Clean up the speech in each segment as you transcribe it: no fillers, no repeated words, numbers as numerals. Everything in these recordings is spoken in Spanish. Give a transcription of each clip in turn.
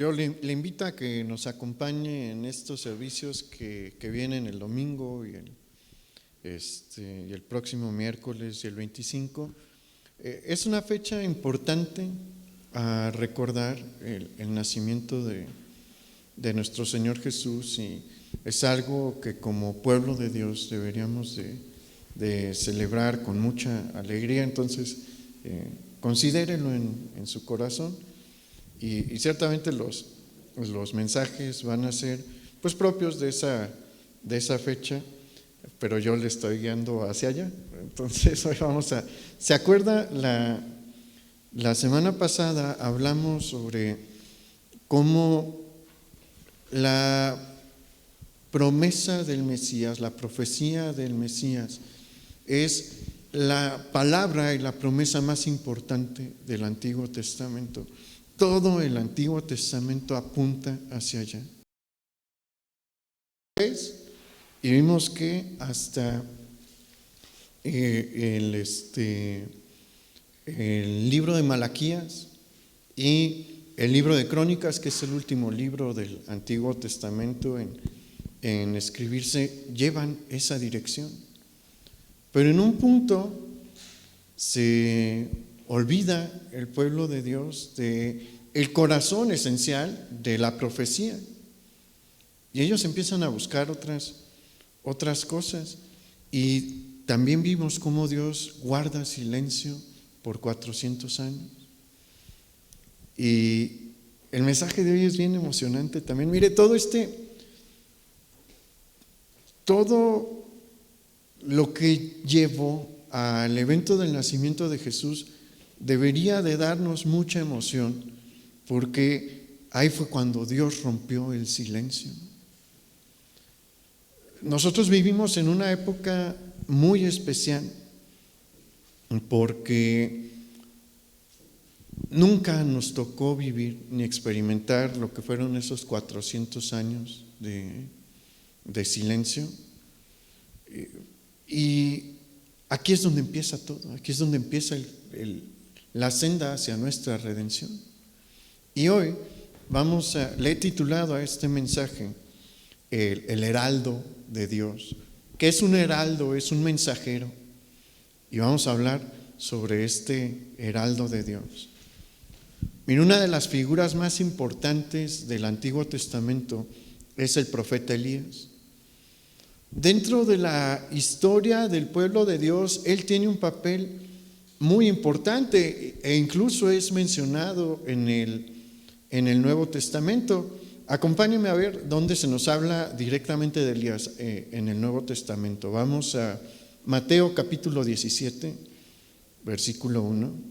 Yo le invito a que nos acompañe en estos servicios que vienen el domingo y el próximo miércoles y el 25. Es una fecha importante a recordar el nacimiento de nuestro Señor Jesús, y es algo que como pueblo de Dios deberíamos de celebrar con mucha alegría. Entonces, considérelo en su corazón. Y ciertamente los mensajes van a ser pues propios de esa fecha, pero yo le estoy guiando hacia allá. Entonces hoy ¿se acuerda? La semana pasada hablamos sobre cómo la promesa del Mesías, la profecía del Mesías, es la palabra y la promesa más importante del Antiguo Testamento. Todo el Antiguo Testamento apunta hacia allá. Y vimos que hasta el libro de Malaquías y el libro de Crónicas, que es el último libro del Antiguo Testamento en escribirse, llevan esa dirección. Pero en un punto se olvida el pueblo de Dios de el corazón esencial de la profecía, y ellos empiezan a buscar otras cosas. Y también vimos cómo Dios guarda silencio por 400 años. Y el mensaje de hoy es bien emocionante también. Mire, todo lo que llevó al evento del nacimiento de Jesús debería de darnos mucha emoción, porque ahí fue cuando Dios rompió el silencio. Nosotros vivimos en una época muy especial, porque nunca nos tocó vivir ni experimentar lo que fueron esos 400 años de silencio. Y aquí es donde empieza todo, aquí es donde empieza la senda hacia nuestra redención. Y hoy le he titulado a este mensaje el heraldo de Dios. ¿Qué es un heraldo? Es un mensajero. Y vamos a hablar sobre este heraldo de Dios. Mira, una de las figuras más importantes del Antiguo Testamento es el profeta Elías. Dentro de la historia del pueblo de Dios, él tiene un papel muy importante e incluso es mencionado en el Nuevo Testamento. Acompáñenme a ver dónde se nos habla directamente de Elías en el Nuevo Testamento. Vamos a Mateo capítulo 17, versículo 1.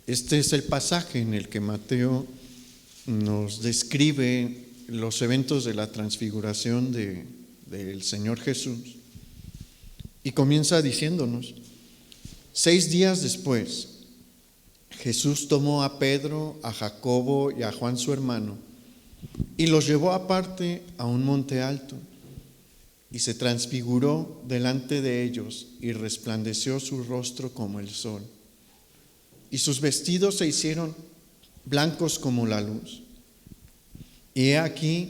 Este es el pasaje en el que Mateo nos describe los eventos de la transfiguración del Señor Jesús, y comienza diciéndonos: 6 días después, Jesús tomó a Pedro, a Jacobo y a Juan su hermano, y los llevó aparte a un monte alto, y se transfiguró delante de ellos, y resplandeció su rostro como el sol, y sus vestidos se hicieron blancos como la luz. Y he aquí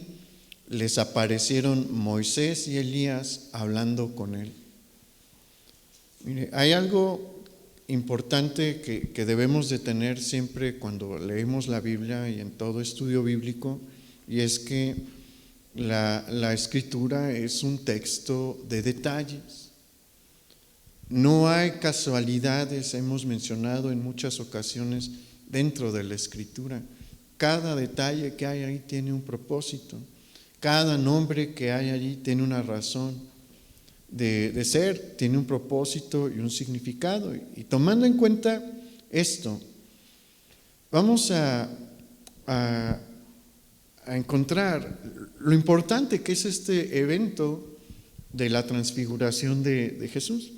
les aparecieron Moisés y Elías hablando con él. Mire, hay algo importante que debemos de tener siempre cuando leemos la Biblia y en todo estudio bíblico, y es que la Escritura es un texto de detalles. No hay casualidades, hemos mencionado en muchas ocasiones dentro de la Escritura. Cada detalle que hay ahí tiene un propósito. Cada nombre que hay allí tiene una razón de ser, tiene un propósito y un significado. Y tomando en cuenta esto, vamos a encontrar lo importante que es este evento de la transfiguración de Jesús.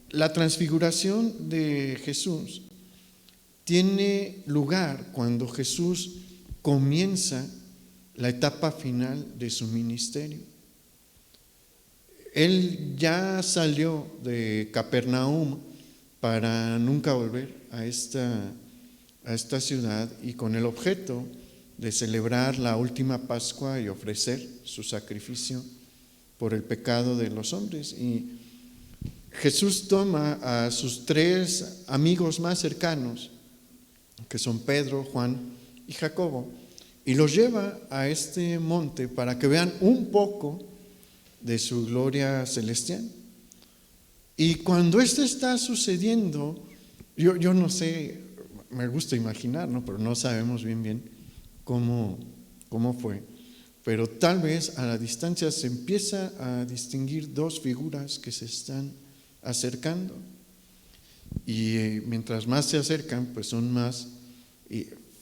La transfiguración de Jesús tiene lugar cuando Jesús comienza la etapa final de su ministerio. Él ya salió de Capernaum para nunca volver a esta ciudad, y con el objeto de celebrar la última Pascua y ofrecer su sacrificio por el pecado de los hombres. Y Jesús toma a sus 3 amigos más cercanos, que son Pedro, Juan y Jacobo, y los lleva a este monte para que vean un poco de su gloria celestial. Y cuando esto está sucediendo, yo no sé, me gusta imaginar, ¿no? Pero no sabemos bien cómo fue. Pero tal vez a la distancia se empieza a distinguir 2 figuras que se están acercando. Y mientras más se acercan, pues son más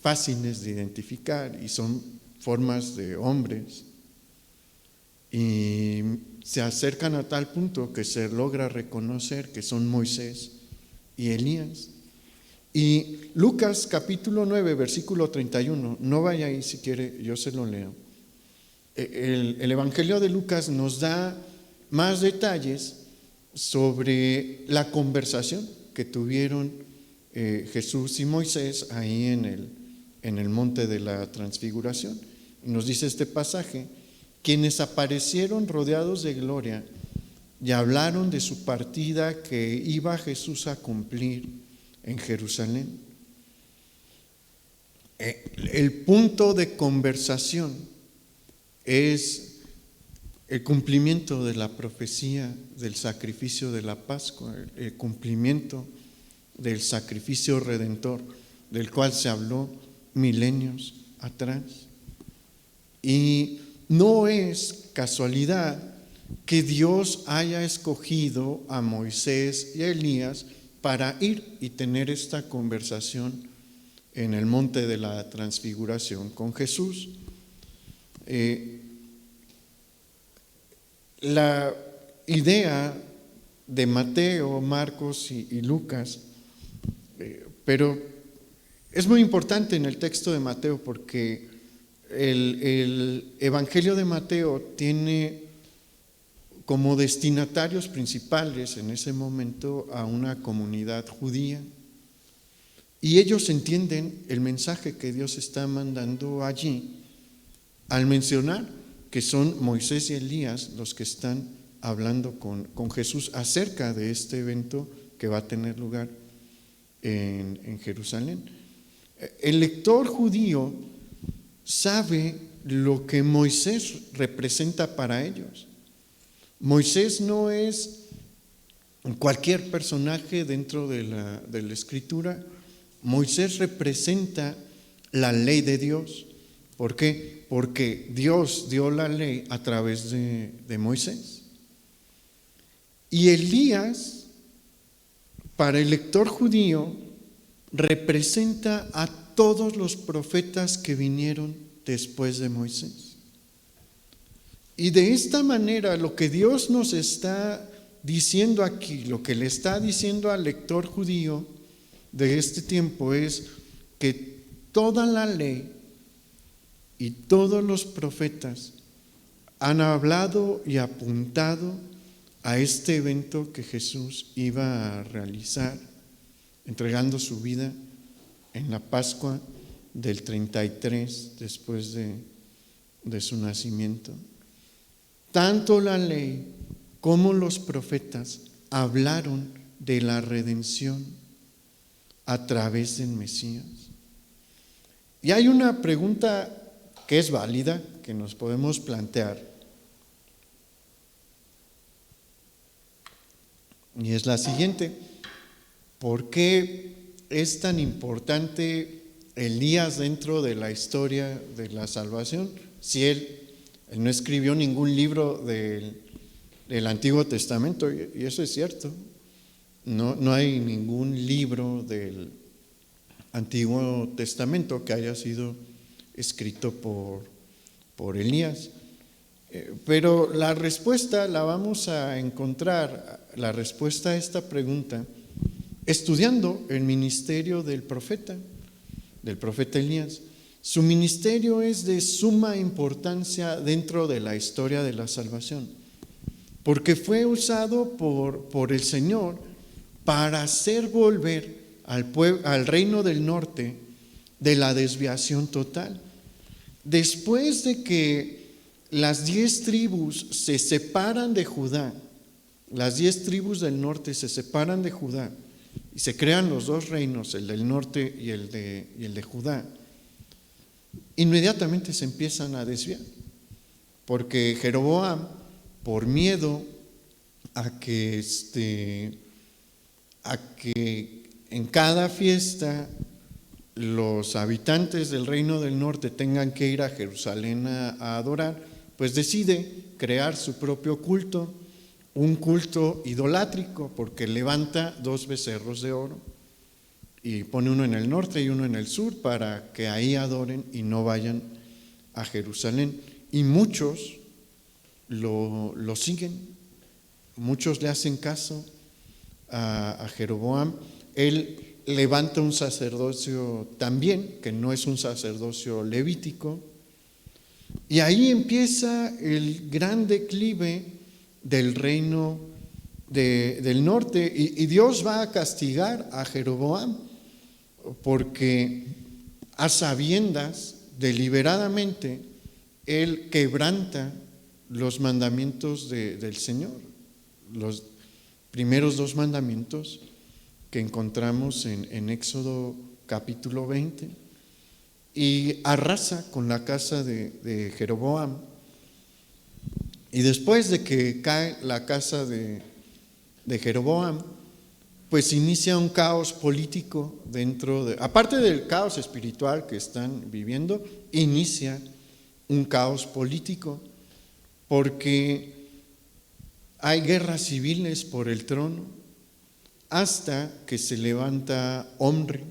fáciles de identificar, y son formas de hombres. Y se acercan a tal punto que se logra reconocer que son Moisés y Elías. Y Lucas capítulo 9, versículo 31, no vaya ahí si quiere, yo se lo leo. El Evangelio de Lucas nos da más detalles sobre la conversación que tuvieron Jesús y Moisés ahí en el monte de la transfiguración. Y nos dice este pasaje: quienes aparecieron rodeados de gloria y hablaron de su partida que iba Jesús a cumplir en Jerusalén. El punto de conversación es el cumplimiento de la profecía del sacrificio de la Pascua, el cumplimiento del sacrificio redentor del cual se habló milenios atrás. Y no es casualidad que Dios haya escogido a Moisés y a Elías para ir y tener esta conversación en el monte de la transfiguración con Jesús. La idea de Mateo, Marcos y Lucas, pero es muy importante en el texto de Mateo, porque el Evangelio de Mateo tiene como destinatarios principales en ese momento a una comunidad judía, y ellos entienden el mensaje que Dios está mandando allí al mencionar que son Moisés y Elías los que están hablando con Jesús acerca de este evento que va a tener lugar en Jerusalén. El lector judío sabe lo que Moisés representa para ellos. Moisés no es cualquier personaje dentro de la Escritura. Moisés representa la ley de Dios. ¿Por qué? Porque Dios dio la ley a través de Moisés. Y Elías, para el lector judío, representa a todos los profetas que vinieron después de Moisés. Y de esta manera, lo que Dios nos está diciendo aquí, lo que le está diciendo al lector judío de este tiempo, es que toda la ley y todos los profetas han hablado y apuntado a este evento que Jesús iba a realizar, entregando su vida en la Pascua del 33 después de su nacimiento. Tanto la ley como los profetas hablaron de la redención a través del Mesías. Y hay una pregunta que es válida, que nos podemos plantear, y es la siguiente: ¿por qué es tan importante Elías dentro de la historia de la salvación? Si él no escribió ningún libro del Antiguo Testamento, y eso es cierto. No hay ningún libro del Antiguo Testamento que haya sido escrito por Elías. Pero la respuesta la vamos a encontrar, la respuesta a esta pregunta, estudiando el ministerio del profeta Elías. Su ministerio es de suma importancia dentro de la historia de la salvación, porque fue usado por el Señor para hacer volver al reino del norte de la desviación total. Después de que las 10 tribus se separan de Judá, las 10 tribus del norte se separan de Judá y se crean los dos reinos, el del norte y el de Judá, inmediatamente se empiezan a desviar, porque Jeroboam, por miedo a que en cada fiesta los habitantes del reino del norte tengan que ir a Jerusalén a adorar, pues decide crear su propio culto, un culto idolátrico, porque levanta 2 becerros de oro y pone uno en el norte y uno en el sur para que ahí adoren y no vayan a Jerusalén. Y muchos lo siguen, muchos le hacen caso a Jeroboam. Él levanta un sacerdocio también, que no es un sacerdocio levítico, y ahí empieza el gran declive del reino del norte, y Dios va a castigar a Jeroboam, porque a sabiendas, deliberadamente, él quebranta los mandamientos del Señor, los primeros 2 mandamientos que encontramos en Éxodo capítulo 20, y arrasa con la casa de Jeroboam. Y después de que cae la casa de Jeroboam, pues inicia un caos político aparte del caos espiritual que están viviendo, inicia un caos político, porque hay guerras civiles por el trono, hasta que se levanta Omri.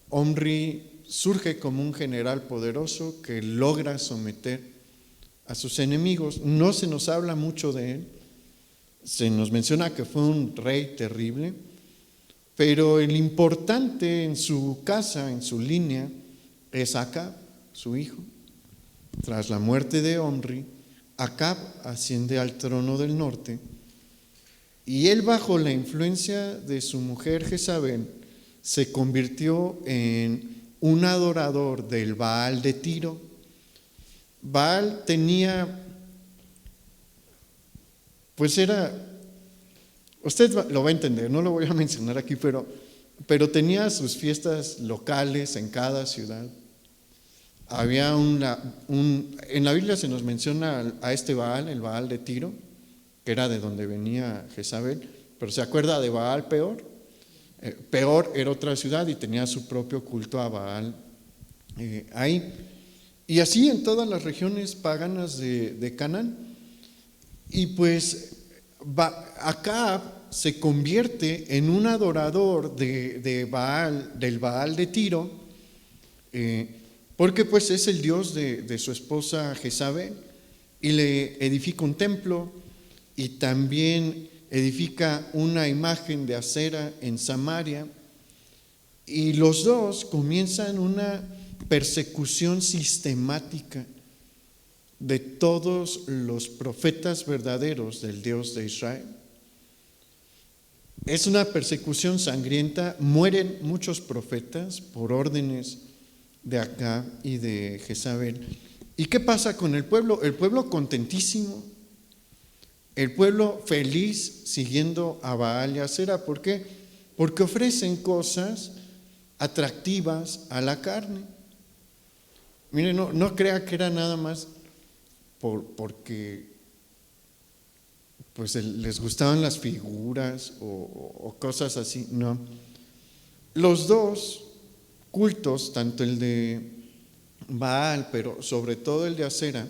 Omri surge como un general poderoso que logra someter a sus enemigos. No se nos habla mucho de él, se nos menciona que fue un rey terrible, pero el importante en su casa, en su línea, es Acab, su hijo. Tras la muerte de Omri, Acab asciende al trono del norte, y él, bajo la influencia de su mujer Jezabel, se convirtió en un adorador del Baal de Tiro. Baal tenía, usted lo va a entender, no lo voy a mencionar aquí, pero tenía sus fiestas locales en cada ciudad. Había en la Biblia se nos menciona a este Baal, el Baal de Tiro, que era de donde venía Jezabel, pero ¿se acuerda de Baal Peor? Peor era otra ciudad y tenía su propio culto a Baal ahí. Y así en todas las regiones paganas de Canaán. Y pues Acab se convierte en un adorador del Baal de Tiro, porque pues es el dios de su esposa Jezabel, y le edifica un templo y también edifica una imagen de acera en Samaria, y los dos comienzan una persecución sistemática de todos los profetas verdaderos del Dios de Israel. Es una persecución sangrienta, mueren muchos profetas por órdenes de Acab y de Jezabel. ¿Y qué pasa con el pueblo? El pueblo contentísimo, el pueblo feliz siguiendo a Baal y a Acera. ¿Por qué? Porque ofrecen cosas atractivas a la carne. Miren, no crea que era nada más porque pues les gustaban las figuras o cosas así. No. Los dos cultos, tanto el de Baal, pero sobre todo el de Acera,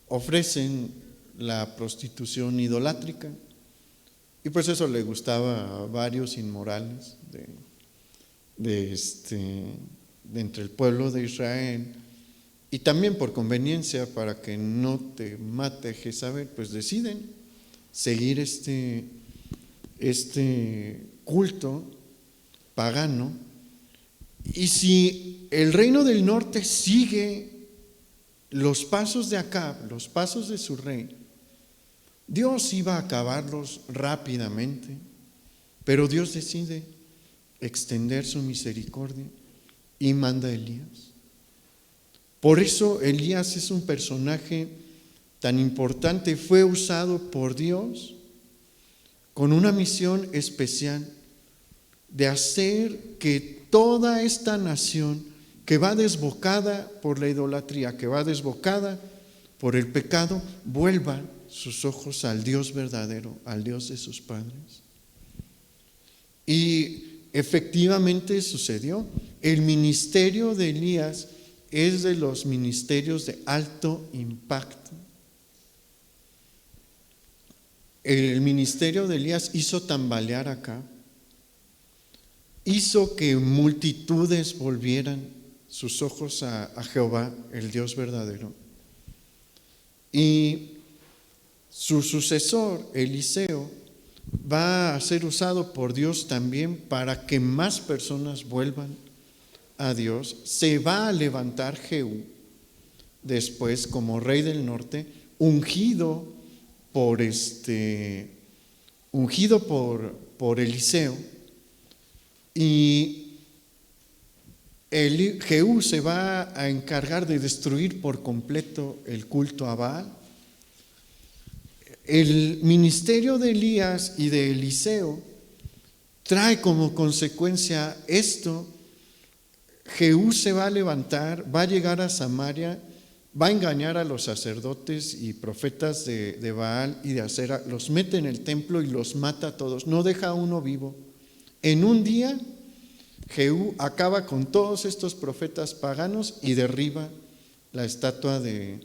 ofrecen la prostitución idolátrica, y pues eso le gustaba a varios inmorales de entre el pueblo de Israel. Y también por conveniencia, para que no te mate Jezabel, pues deciden seguir este culto pagano. Y si el reino del norte sigue los pasos de Acab, los pasos de su rey, Dios iba a acabarlos rápidamente, pero Dios decide extender su misericordia y manda a Elías. Por eso Elías es un personaje tan importante, fue usado por Dios con una misión especial de hacer que toda esta nación que va desbocada por la idolatría, que va desbocada por el pecado, vuelva sus ojos al Dios verdadero, al Dios de sus padres. Y efectivamente sucedió. El ministerio de Elías es de los ministerios de alto impacto. El ministerio de Elías hizo tambalear acá, hizo que multitudes volvieran sus ojos a Jehová, el Dios verdadero. Y su sucesor, Eliseo, va a ser usado por Dios también para que más personas vuelvan a Dios. Se va a levantar Jehú después como rey del norte, ungido por Eliseo, y Jehú se va a encargar de destruir por completo el culto a Baal. El ministerio de Elías y de Eliseo trae como consecuencia esto. Jehú se va a levantar, va a llegar a Samaria, va a engañar a los sacerdotes y profetas de Baal y de Acera, los mete en el templo y los mata a todos, no deja a uno vivo. En un día, Jehú acaba con todos estos profetas paganos y derriba la estatua de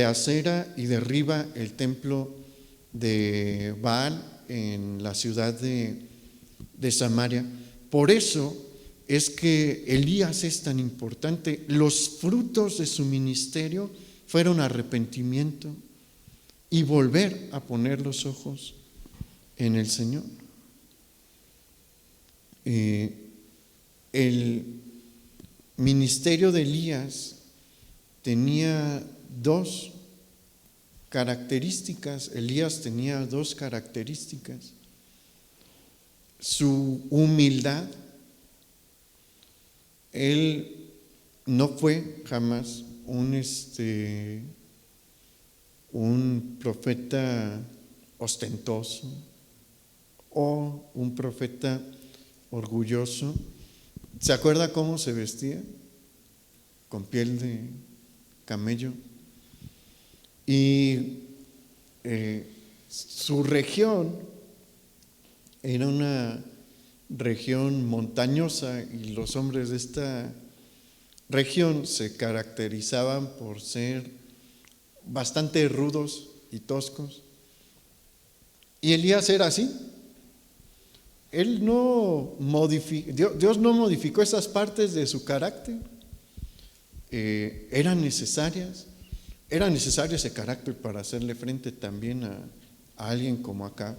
Acera y derriba el templo de Baal en la ciudad de Samaria. Por eso es que Elías es tan importante. Los frutos de su ministerio fueron arrepentimiento y volver a poner los ojos en el Señor. El ministerio de Elías tenía dos características. Elías tenía dos características: su humildad. Él no fue jamás un profeta ostentoso o un profeta orgulloso. ¿Se acuerda cómo se vestía? Con piel de camello. Y su región era una región montañosa y los hombres de esta región se caracterizaban por ser bastante rudos y toscos. Y Elías era así. Dios no modificó esas partes de su carácter. Era necesario ese carácter para hacerle frente también a alguien como Acab.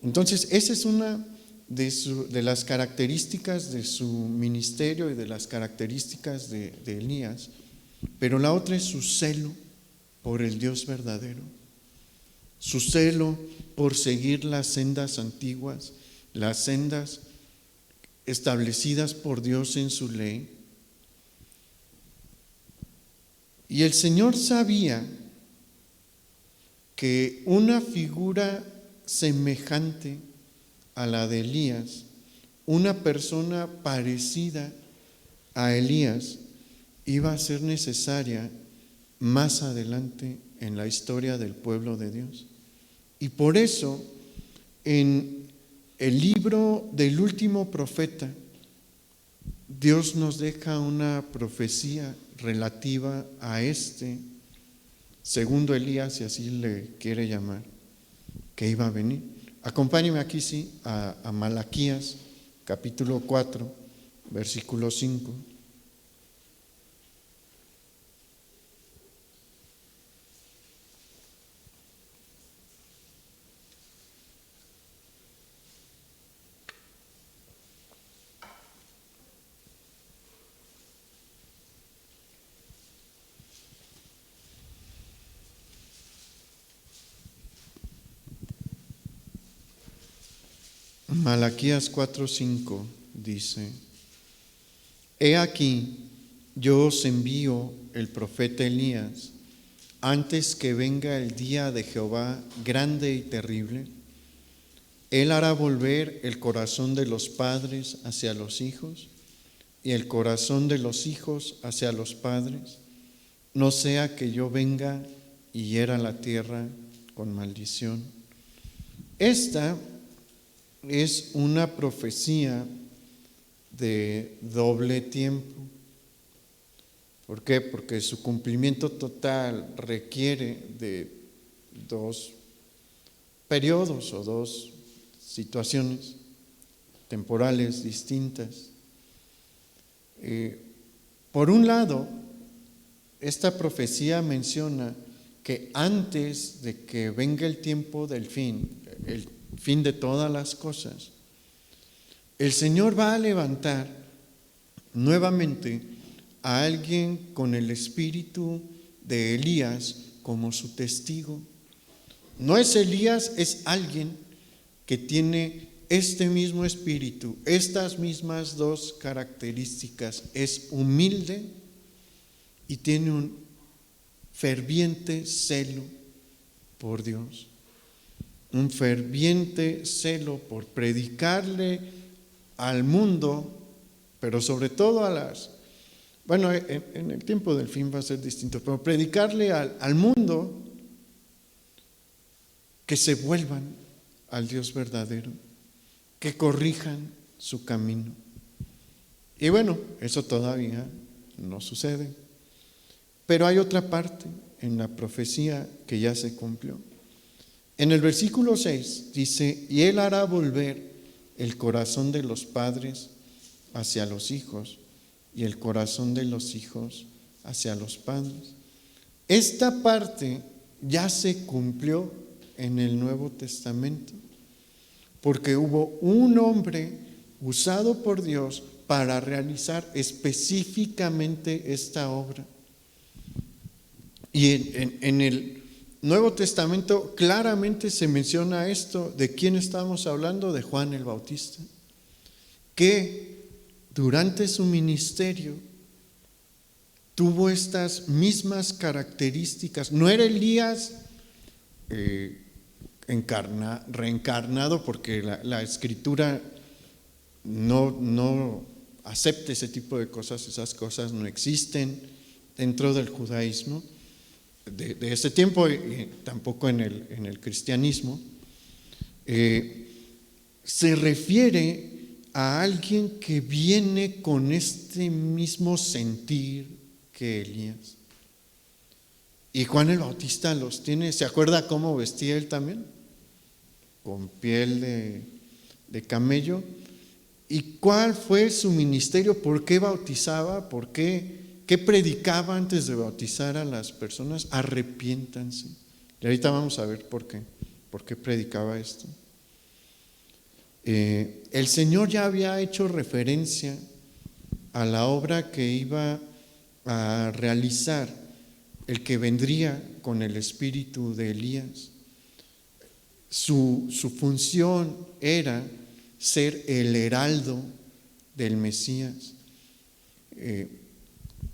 Entonces, esa es una de las características de su ministerio y de las características de Elías, pero la otra es su celo por el Dios verdadero, su celo por seguir las sendas antiguas, las sendas establecidas por Dios en su ley. Y el Señor sabía que una figura semejante a la de Elías, una persona parecida a Elías, iba a ser necesaria más adelante en la historia del pueblo de Dios. Y por eso, en el libro del último profeta, Dios nos deja una profecía relativa a este segundo Elías, si así le quiere llamar, que iba a venir. Acompáñeme aquí, sí, a Malaquías, capítulo 4, versículo 5. Malaquías 4:5 dice: He aquí, yo os envío el profeta Elías antes que venga el día de Jehová grande y terrible. Él hará volver el corazón de los padres hacia los hijos y el corazón de los hijos hacia los padres, no sea que yo venga y hiera la tierra con maldición. Esta es una profecía de doble tiempo. ¿Por qué? Porque su cumplimiento total requiere de dos periodos o dos situaciones temporales distintas. Por un lado, esta profecía menciona que antes de que venga el tiempo del fin, el fin de todas las cosas, el Señor va a levantar nuevamente a alguien con el espíritu de Elías como su testigo. No es Elías, es alguien que tiene este mismo espíritu, estas mismas dos características. Es humilde y tiene un ferviente celo por Dios, un ferviente celo por predicarle al mundo, pero sobre todo a las, bueno, en el tiempo del fin va a ser distinto, pero predicarle al mundo que se vuelvan al Dios verdadero, que corrijan su camino. Y bueno, eso todavía no sucede. Pero hay otra parte en la profecía que ya se cumplió. En el versículo 6 dice: y Él hará volver el corazón de los padres hacia los hijos y el corazón de los hijos hacia los padres. Esta parte ya se cumplió en el Nuevo Testamento, porque hubo un hombre usado por Dios para realizar específicamente esta obra. Y en el Nuevo Testamento claramente se menciona esto. ¿De quién estamos hablando? De Juan el Bautista, que durante su ministerio tuvo estas mismas características. No era Elías reencarnado, porque la Escritura no acepta ese tipo de cosas. Esas cosas no existen dentro del judaísmo de ese tiempo, y tampoco en el cristianismo. Se refiere a alguien que viene con este mismo sentir que Elías. Y Juan el Bautista los tiene. ¿Se acuerda cómo vestía él también? Con piel de camello. ¿Y cuál fue su ministerio? ¿Por qué bautizaba? ¿Por qué? ¿Qué predicaba antes de bautizar a las personas? Arrepiéntanse. Y ahorita vamos a ver por qué predicaba esto. El Señor ya había hecho referencia a la obra que iba a realizar el que vendría con el espíritu de Elías. Su función era ser el heraldo del Mesías.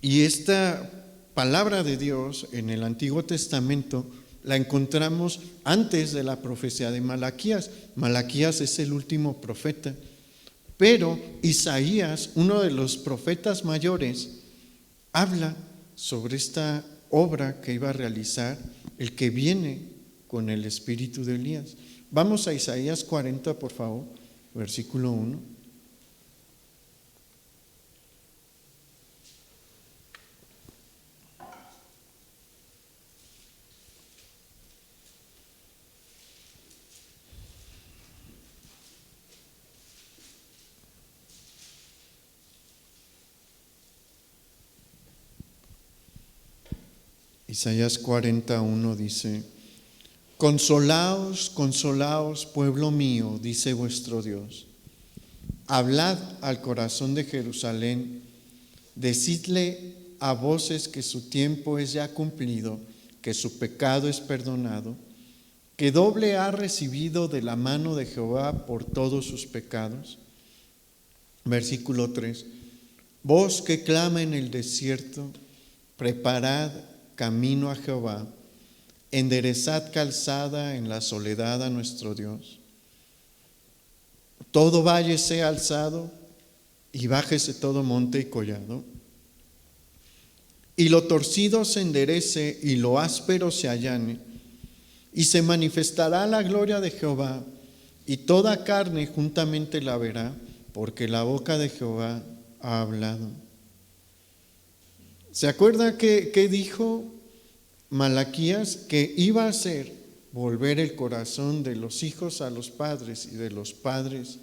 Y esta palabra de Dios en el Antiguo Testamento la encontramos antes de la profecía de Malaquías. Malaquías es el último profeta, pero Isaías, uno de los profetas mayores, habla sobre esta obra que iba a realizar el que viene con el espíritu de Elías. Vamos a Isaías 40, por favor, versículo 1. Isaías 41 dice: consolaos, consolaos, pueblo mío, dice vuestro Dios. Hablad al corazón de Jerusalén, decidle a voces que su tiempo es ya cumplido, que su pecado es perdonado, que doble ha recibido de la mano de Jehová por todos sus pecados. Versículo 3. Voz que clama en el desierto, preparad camino a Jehová, enderezad calzada en la soledad a nuestro Dios. Todo valle sea alzado y bájese todo monte y collado, y lo torcido se enderece y lo áspero se allane, y se manifestará la gloria de Jehová, y toda carne juntamente la verá, porque la boca de Jehová ha hablado. ¿Se acuerda que dijo Malaquías? Que iba a hacer volver el corazón de los hijos a los padres y de los padres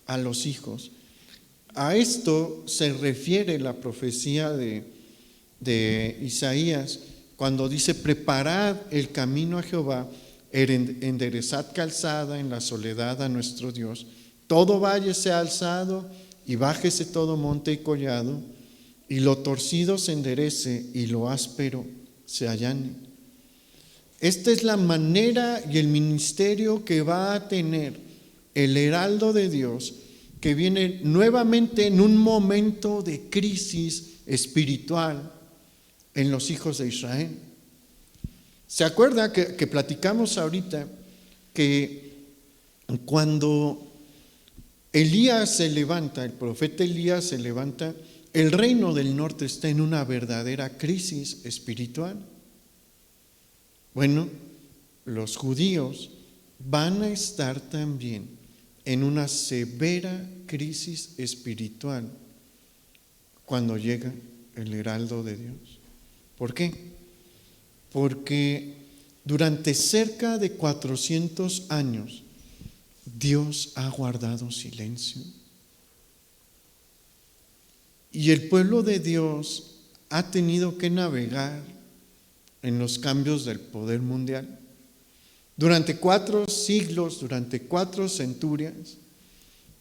a los hijos. A esto se refiere la profecía de Isaías cuando dice: preparad el camino a Jehová, enderezad calzada en la soledad a nuestro Dios. Todo valle sea alzado y bájese todo monte y collado, y lo torcido se enderece y lo áspero se allane. Esta es la manera y el ministerio que va a tener el heraldo de Dios, que viene nuevamente en un momento de crisis espiritual en los hijos de Israel. ¿Se acuerda que platicamos ahorita que cuando Elías se levanta, el profeta Elías se levanta, el reino del norte está en una verdadera crisis espiritual? Bueno, los judíos van a estar también en una severa crisis espiritual cuando llega el heraldo de Dios. ¿Por qué? Porque durante cerca de 400 años Dios ha guardado silencio. Y el pueblo de Dios ha tenido que navegar en los cambios del poder mundial. Durante 4 siglos, durante 4 centurias,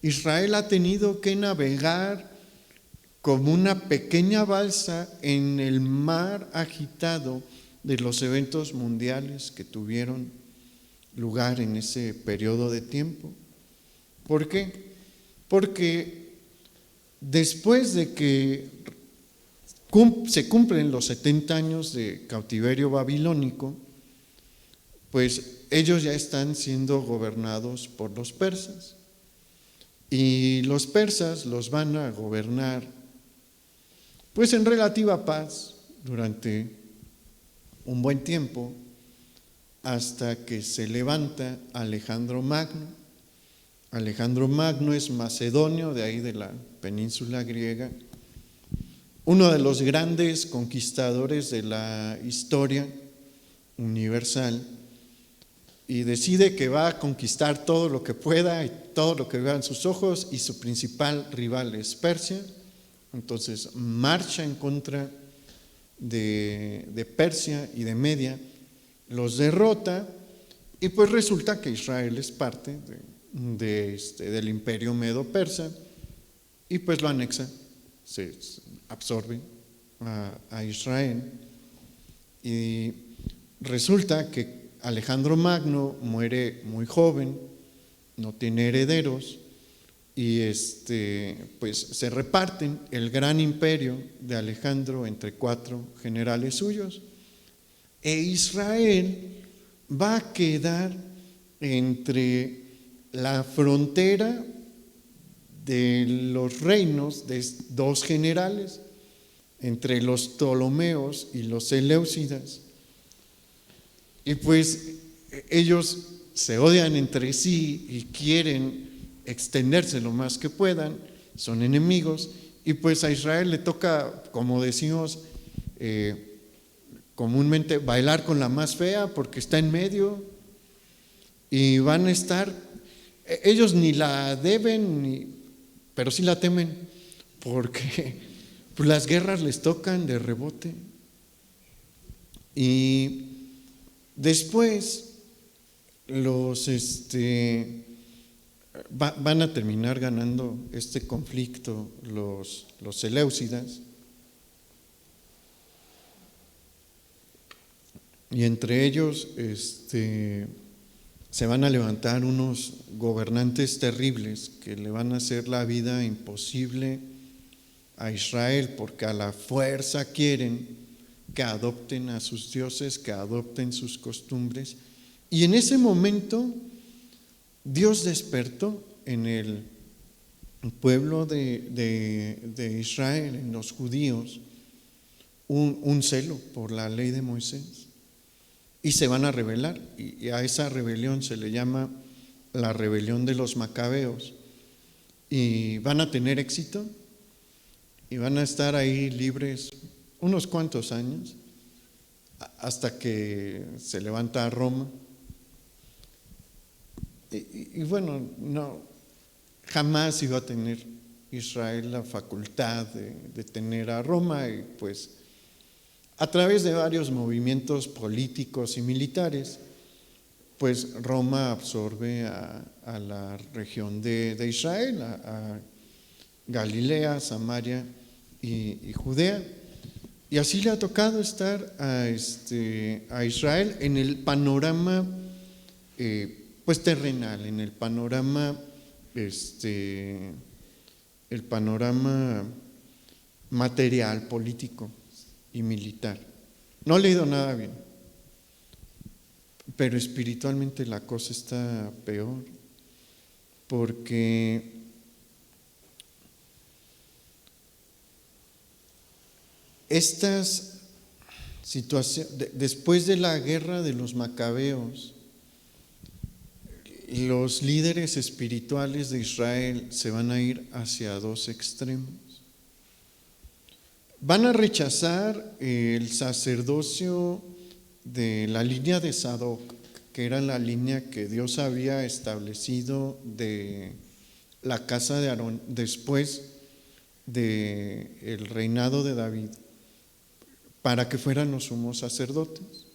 Israel ha tenido que navegar como una pequeña balsa en el mar agitado de los eventos mundiales que tuvieron lugar en ese periodo de tiempo. ¿Por qué? Porque después de que se cumplen los 70 años de cautiverio babilónico, pues ellos ya están siendo gobernados por los persas. Y los persas los van a gobernar pues en relativa paz durante un buen tiempo, hasta que se levanta Alejandro Magno. Alejandro Magno es macedonio, de ahí de la península griega, uno de los grandes conquistadores de la historia universal, y decide que va a conquistar todo lo que pueda y todo lo que vean sus ojos, y su principal rival es Persia. Entonces marcha en contra de Persia y de Media, los derrota, y pues resulta que Israel es parte del imperio medo-persa, y pues lo anexa, se absorbe a Israel. Y resulta que Alejandro Magno muere muy joven, no tiene herederos, y pues se reparten el gran imperio de Alejandro entre 4 generales suyos, e Israel va a quedar entre la frontera de los reinos de 2 generales, entre los Ptolomeos y los Seleucidas. Y pues ellos se odian entre sí y quieren extenderse lo más que puedan, son enemigos, y pues a Israel le toca, como decimos comúnmente, bailar con la más fea porque está en medio, y van a estar, ellos ni la deben, pero sí la temen, porque pues las guerras les tocan de rebote. Y después los van a terminar ganando este conflicto los Seleucidas, y entre ellos se van a levantar unos gobernantes terribles que le van a hacer la vida imposible a Israel, porque a la fuerza quieren que adopten a sus dioses, que adopten sus costumbres. Y en ese momento Dios despertó en el pueblo de Israel, en los judíos, un celo por la ley de Moisés. Y se van a rebelar, y a esa rebelión se le llama la rebelión de los macabeos. Y van a tener éxito, y van a estar ahí libres unos cuantos años, hasta que se levanta Roma. Y bueno, no, jamás iba a tener Israel la facultad de tener a Roma, y pues a través de varios movimientos políticos y militares, pues Roma absorbe a la región de Israel, a Galilea, Samaria y Judea. Y así le ha tocado estar a Israel en el panorama pues terrenal, en el panorama material, político y militar. No le ha ido nada bien, pero espiritualmente la cosa está peor, porque estas situaciones, después de la guerra de los macabeos, los líderes espirituales de Israel se van a ir hacia dos extremos. Van a rechazar el sacerdocio de la línea de Sadoc, que era la línea que Dios había establecido de la casa de Aarón después del reinado de David, para que fueran los sumos sacerdotes.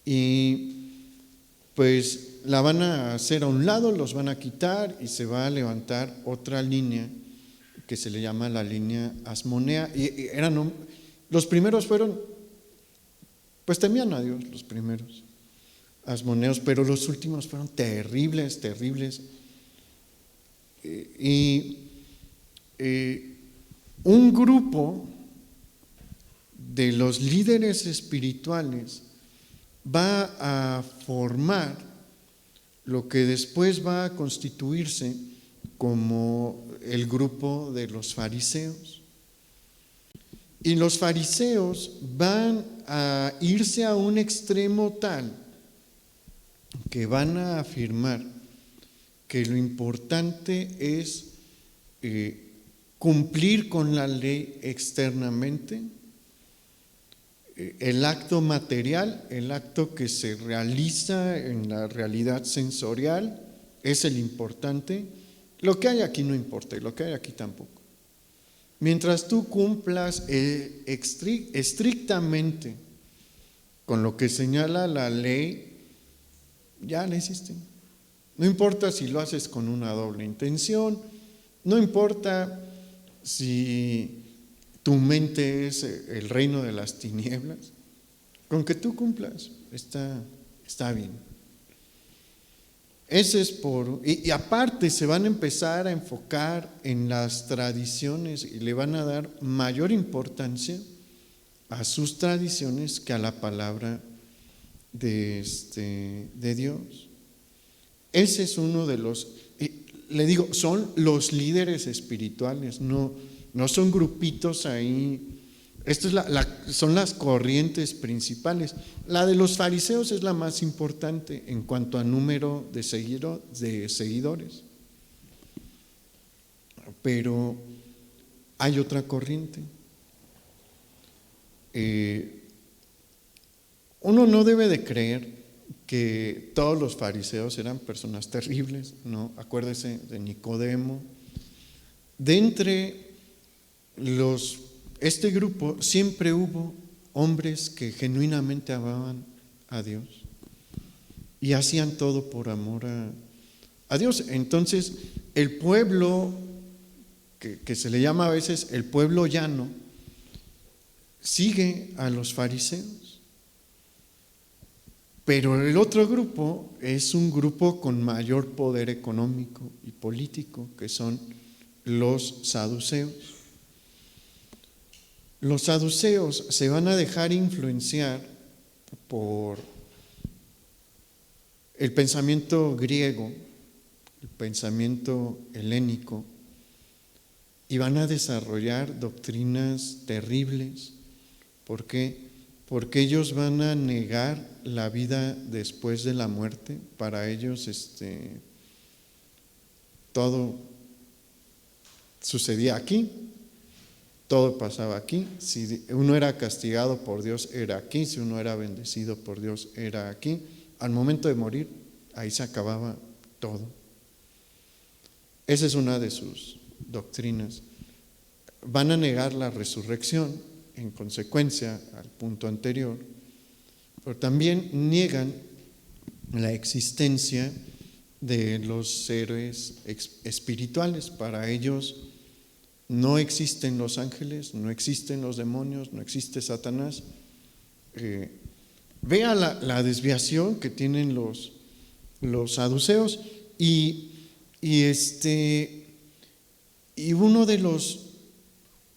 Y pues la van a hacer a un lado, los van a quitar, y se va a levantar otra línea que se le llama la línea asmonea. Y los primeros fueron, pues temían a Dios, los primeros asmoneos, pero los últimos fueron terribles. Un grupo de los líderes espirituales va a formar lo que después va a constituirse como el grupo de los fariseos. Y los fariseos van a irse a un extremo tal que van a afirmar que lo importante es cumplir con la ley externamente, el acto material, el acto que se realiza en la realidad sensorial, es el importante. Lo que hay aquí no importa, y lo que hay aquí tampoco. Mientras tú cumplas estrictamente con lo que señala la ley, ya la hiciste. No importa si lo haces con una doble intención, no importa si tu mente es el reino de las tinieblas, con que tú cumplas, está bien. Ese es y aparte se van a empezar a enfocar en las tradiciones y le van a dar mayor importancia a sus tradiciones que a la palabra de Dios. Ese es uno de los, le digo, son los líderes espirituales, no son grupitos ahí. Estas son las corrientes principales. La de los fariseos es la más importante en cuanto a número de seguidores. Pero hay otra corriente. Uno no debe de creer que todos los fariseos eran personas terribles, no. Acuérdese de Nicodemo. De entre este grupo siempre hubo hombres que genuinamente amaban a Dios y hacían todo por amor a Dios. Entonces, el pueblo que se le llama a veces el pueblo llano sigue a los fariseos. Pero el otro grupo es un grupo con mayor poder económico y político, que son los saduceos. Los saduceos se van a dejar influenciar por el pensamiento griego, el pensamiento helénico, y van a desarrollar doctrinas terribles. ¿Por qué? Porque ellos van a negar la vida después de la muerte. Para ellos todo sucedía aquí, todo pasaba aquí. Si uno era castigado por Dios, era aquí. Si uno era bendecido por Dios, era aquí. Al momento de morir, ahí se acababa todo. Esa es una de sus doctrinas. Van a negar la resurrección, en consecuencia al punto anterior, pero también niegan la existencia de los seres espirituales. Para ellos no existen los ángeles, no existen los demonios, no existe Satanás. Vea la desviación que tienen los saduceos y uno de los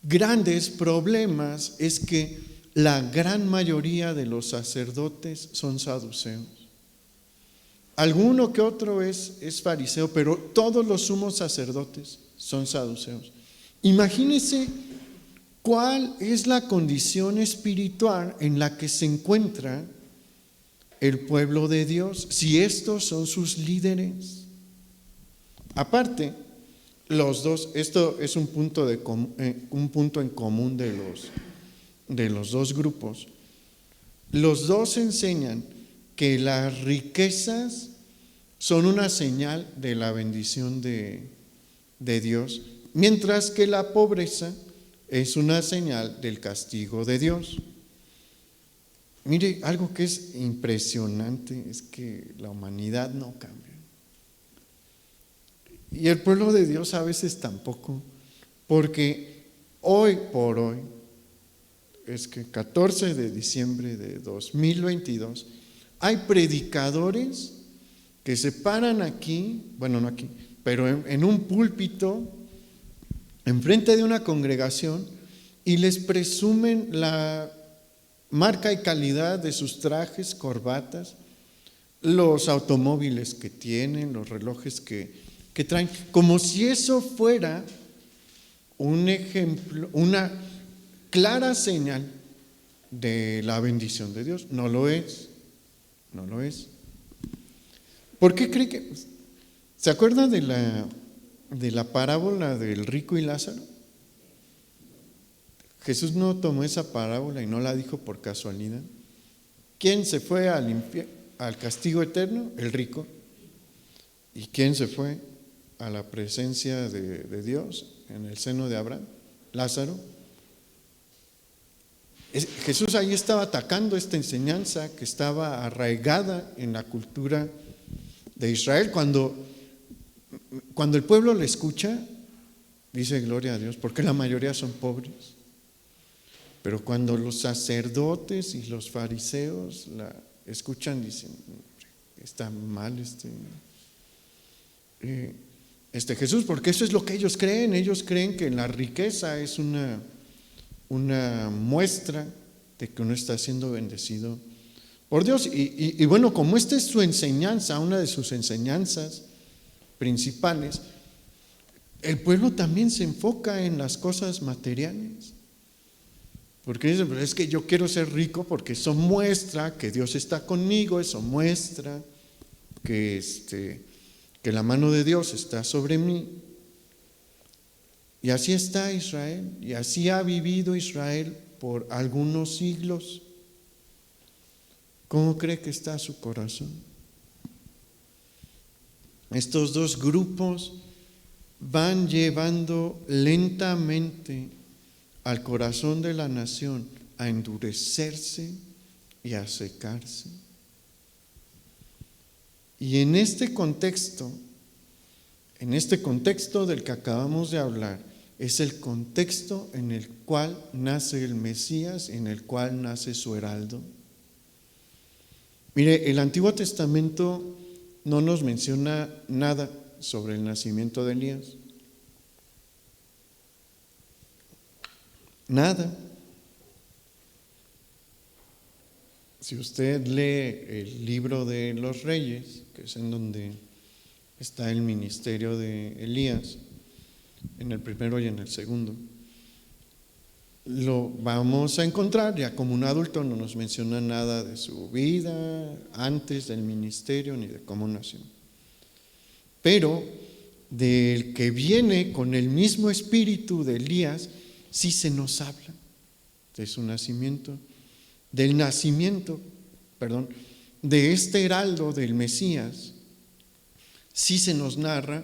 grandes problemas es que la gran mayoría de los sacerdotes son saduceos. Alguno que otro es fariseo, pero todos los sumos sacerdotes son saduceos. Imagínense cuál es la condición espiritual en la que se encuentra el pueblo de Dios, si estos son sus líderes. Aparte, los dos, esto es un punto en común de los dos grupos. Los dos enseñan que las riquezas son una señal de la bendición de Dios, mientras que la pobreza es una señal del castigo de Dios. Mire, algo que es impresionante es que la humanidad no cambia. Y el pueblo de Dios a veces tampoco, porque hoy por hoy, es que 14 de diciembre de 2022, hay predicadores que se paran aquí, bueno, no aquí, pero en un púlpito, enfrente de una congregación, y les presumen la marca y calidad de sus trajes, corbatas, los automóviles que tienen, los relojes que traen, como si eso fuera un ejemplo, una clara señal de la bendición de Dios. No lo es, no lo es. ¿Por qué cree que? ¿Se acuerdan de la parábola del rico y Lázaro? Jesús no tomó esa parábola y no la dijo por casualidad. ¿Quién se fue al castigo eterno? El rico. ¿Y quién se fue a la presencia de Dios en el seno de Abraham? Lázaro. Jesús ahí estaba atacando esta enseñanza que estaba arraigada en la cultura de Israel. Cuando el pueblo le escucha, dice gloria a Dios, porque la mayoría son pobres. Pero cuando los sacerdotes y los fariseos la escuchan, dicen, está mal Jesús, porque eso es lo que ellos creen. Ellos creen que la riqueza es una muestra de que uno está siendo bendecido por Dios. Y bueno, como esta es su enseñanza, una de sus enseñanzas principales, el pueblo también se enfoca en las cosas materiales. Porque dicen, es que yo quiero ser rico porque eso muestra que Dios está conmigo, eso muestra que la mano de Dios está sobre mí. Y así está Israel, y así ha vivido Israel por algunos siglos. ¿Cómo cree que está su corazón? Estos dos grupos van llevando lentamente al corazón de la nación a endurecerse y a secarse. Y en este contexto del que acabamos de hablar, es el contexto en el cual nace el Mesías, en el cual nace su heraldo. Mire, el Antiguo Testamento no nos menciona nada sobre el nacimiento de Elías. Nada. Si usted lee el libro de los Reyes, que es en donde está el ministerio de Elías, en el primero y en el segundo, lo vamos a encontrar. Ya como un adulto no nos menciona nada de su vida antes del ministerio ni de cómo nació. Pero del que viene con el mismo espíritu de Elías, sí se nos habla de su nacimiento, del nacimiento, de este heraldo del Mesías. Sí se nos narra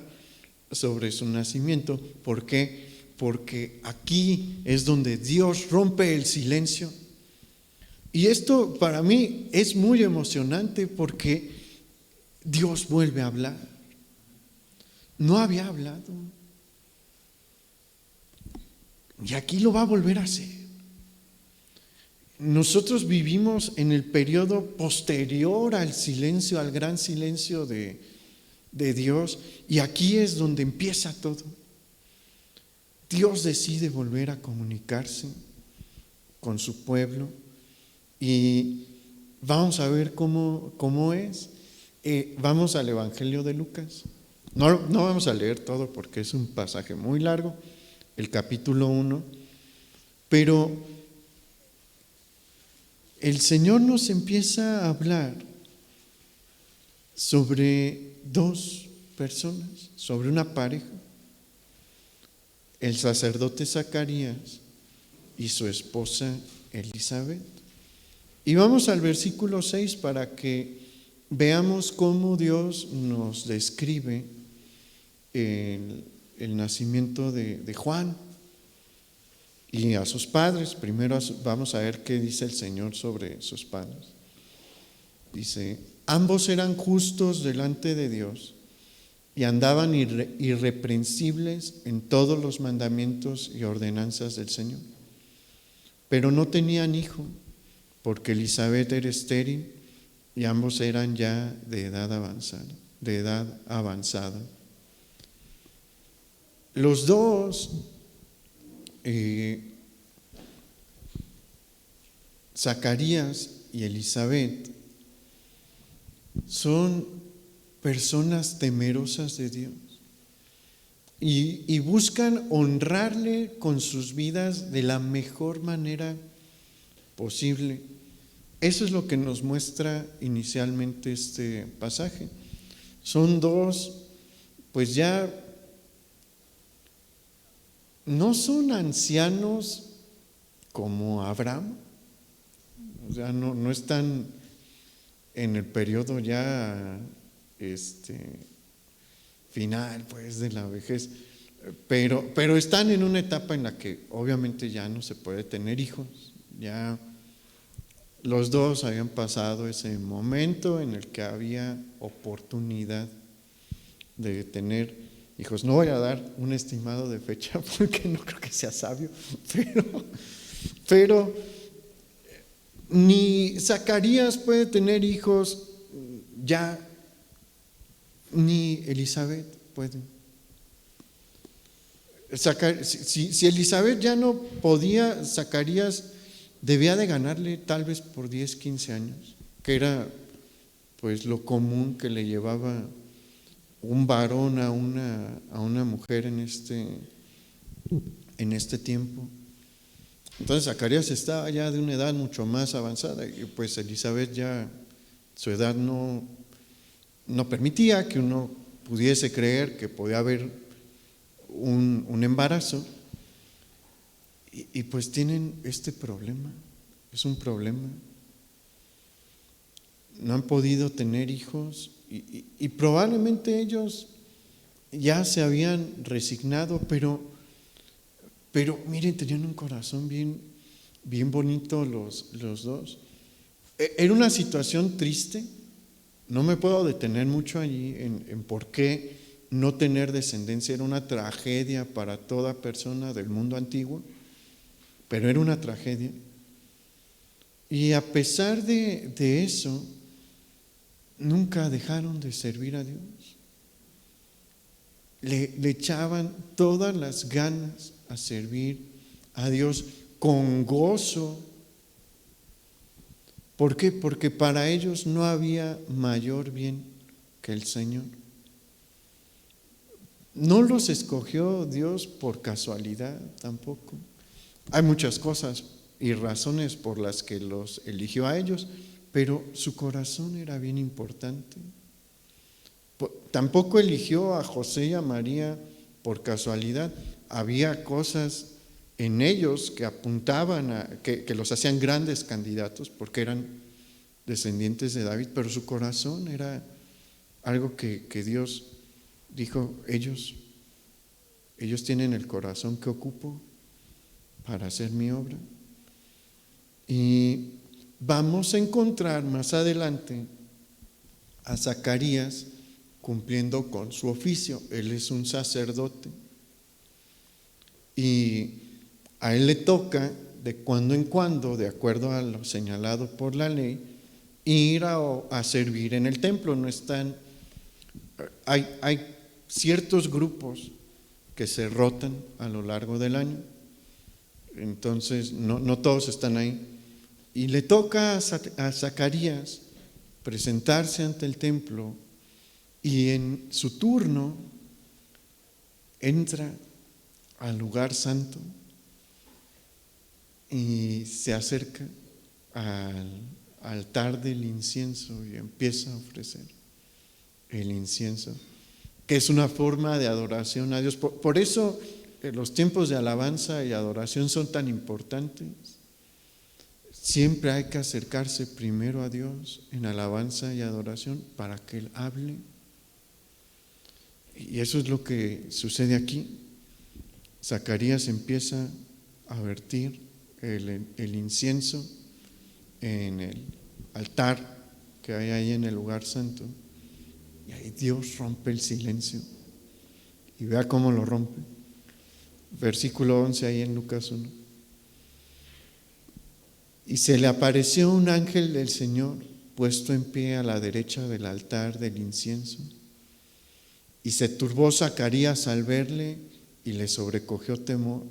sobre su nacimiento. ¿Por qué? Porque aquí es donde Dios rompe el silencio. Y esto para mí es muy emocionante porque Dios vuelve a hablar. No había hablado. Y aquí lo va a volver a hacer. Nosotros vivimos en el periodo posterior al silencio, al gran silencio de Dios, y aquí es donde empieza todo. Dios decide volver a comunicarse con su pueblo y vamos a ver cómo es. Vamos al Evangelio de Lucas. No vamos a leer todo porque es un pasaje muy largo, el capítulo 1, pero el Señor nos empieza a hablar sobre dos personas, sobre una pareja, el sacerdote Zacarías y su esposa Elizabeth. Y vamos al versículo 6 para que veamos cómo Dios nos describe el nacimiento de Juan y a sus padres. Primero vamos a ver qué dice el Señor sobre sus padres. Dice: ambos eran justos delante de Dios y andaban irreprensibles en todos los mandamientos y ordenanzas del Señor. Pero no tenían hijo, porque Elizabeth era estéril y ambos eran ya de edad avanzada. Los dos, Zacarías y Elizabeth, son personas temerosas de Dios y buscan honrarle con sus vidas de la mejor manera posible. Eso es lo que nos muestra inicialmente este pasaje. Son dos, pues ya no son ancianos como Abraham, o sea, no están en el periodo ya final pues de la vejez, pero están en una etapa en la que obviamente ya no se puede tener hijos. Ya los dos habían pasado ese momento en el que había oportunidad de tener hijos. No voy a dar un estimado de fecha porque no creo que sea sabio, pero ni Zacarías puede tener hijos ya, ni Elizabeth puede. Si Elizabeth ya no podía, Zacarías debía de ganarle tal vez por 10, 15 años, que era pues lo común que le llevaba un varón a una mujer en este tiempo. Entonces Zacarías estaba ya de una edad mucho más avanzada y pues Elizabeth ya su edad no permitía que uno pudiese creer que podía haber un embarazo y pues tienen este problema. Es un problema. No han podido tener hijos y probablemente ellos ya se habían resignado, pero miren, tenían un corazón bien bonito los dos. Era una situación triste. No me puedo detener mucho allí en por qué no tener descendencia. Era una tragedia para toda persona del mundo antiguo, pero era una tragedia. Y a pesar de eso, nunca dejaron de servir a Dios. Le echaban todas las ganas a servir a Dios con gozo. ¿Por qué? Porque para ellos no había mayor bien que el Señor. No los escogió Dios por casualidad tampoco. Hay muchas cosas y razones por las que los eligió a ellos, pero su corazón era bien importante. Tampoco eligió a José y a María por casualidad. Había cosas en ellos que apuntaban que los hacían grandes candidatos porque eran descendientes de David, pero su corazón era algo que Dios dijo: ellos tienen el corazón que ocupo para hacer mi obra. Y vamos a encontrar más adelante a Zacarías cumpliendo con su oficio. Él es un sacerdote y a él le toca de cuando en cuando, de acuerdo a lo señalado por la ley, ir a servir en el templo. No están, hay ciertos grupos que se rotan a lo largo del año, entonces no todos están ahí. Y le toca a Zacarías presentarse ante el templo, y en su turno entra al lugar santo y se acerca al altar del incienso y empieza a ofrecer el incienso, que es una forma de adoración a Dios. Por eso los tiempos de alabanza y adoración son tan importantes. Siempre hay que acercarse primero a Dios en alabanza y adoración para que Él hable. Y eso es lo que sucede aquí. Zacarías empieza a vertir el incienso en el altar que hay ahí en el lugar santo, y ahí Dios rompe el silencio. Y vea cómo lo rompe. Versículo 11 ahí en Lucas 1. Y se le apareció un ángel del Señor puesto en pie a la derecha del altar del incienso. Y se turbó Zacarías al verle y le sobrecogió temor.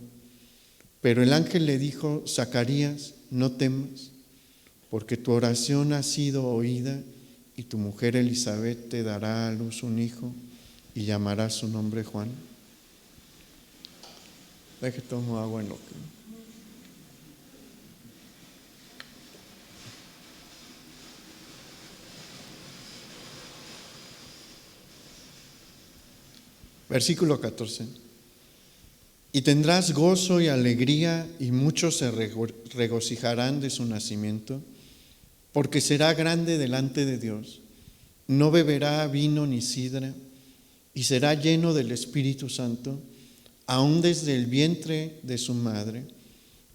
Pero el ángel le dijo: Zacarías, no temas, porque tu oración ha sido oída, y tu mujer Elizabeth te dará a luz un hijo y llamará su nombre Juan. Deje tomo agua en lo que... Versículo 14. Y tendrás gozo y alegría, y muchos se regocijarán de su nacimiento, porque será grande delante de Dios. No beberá vino ni sidra, y será lleno del Espíritu Santo, aún desde el vientre de su madre,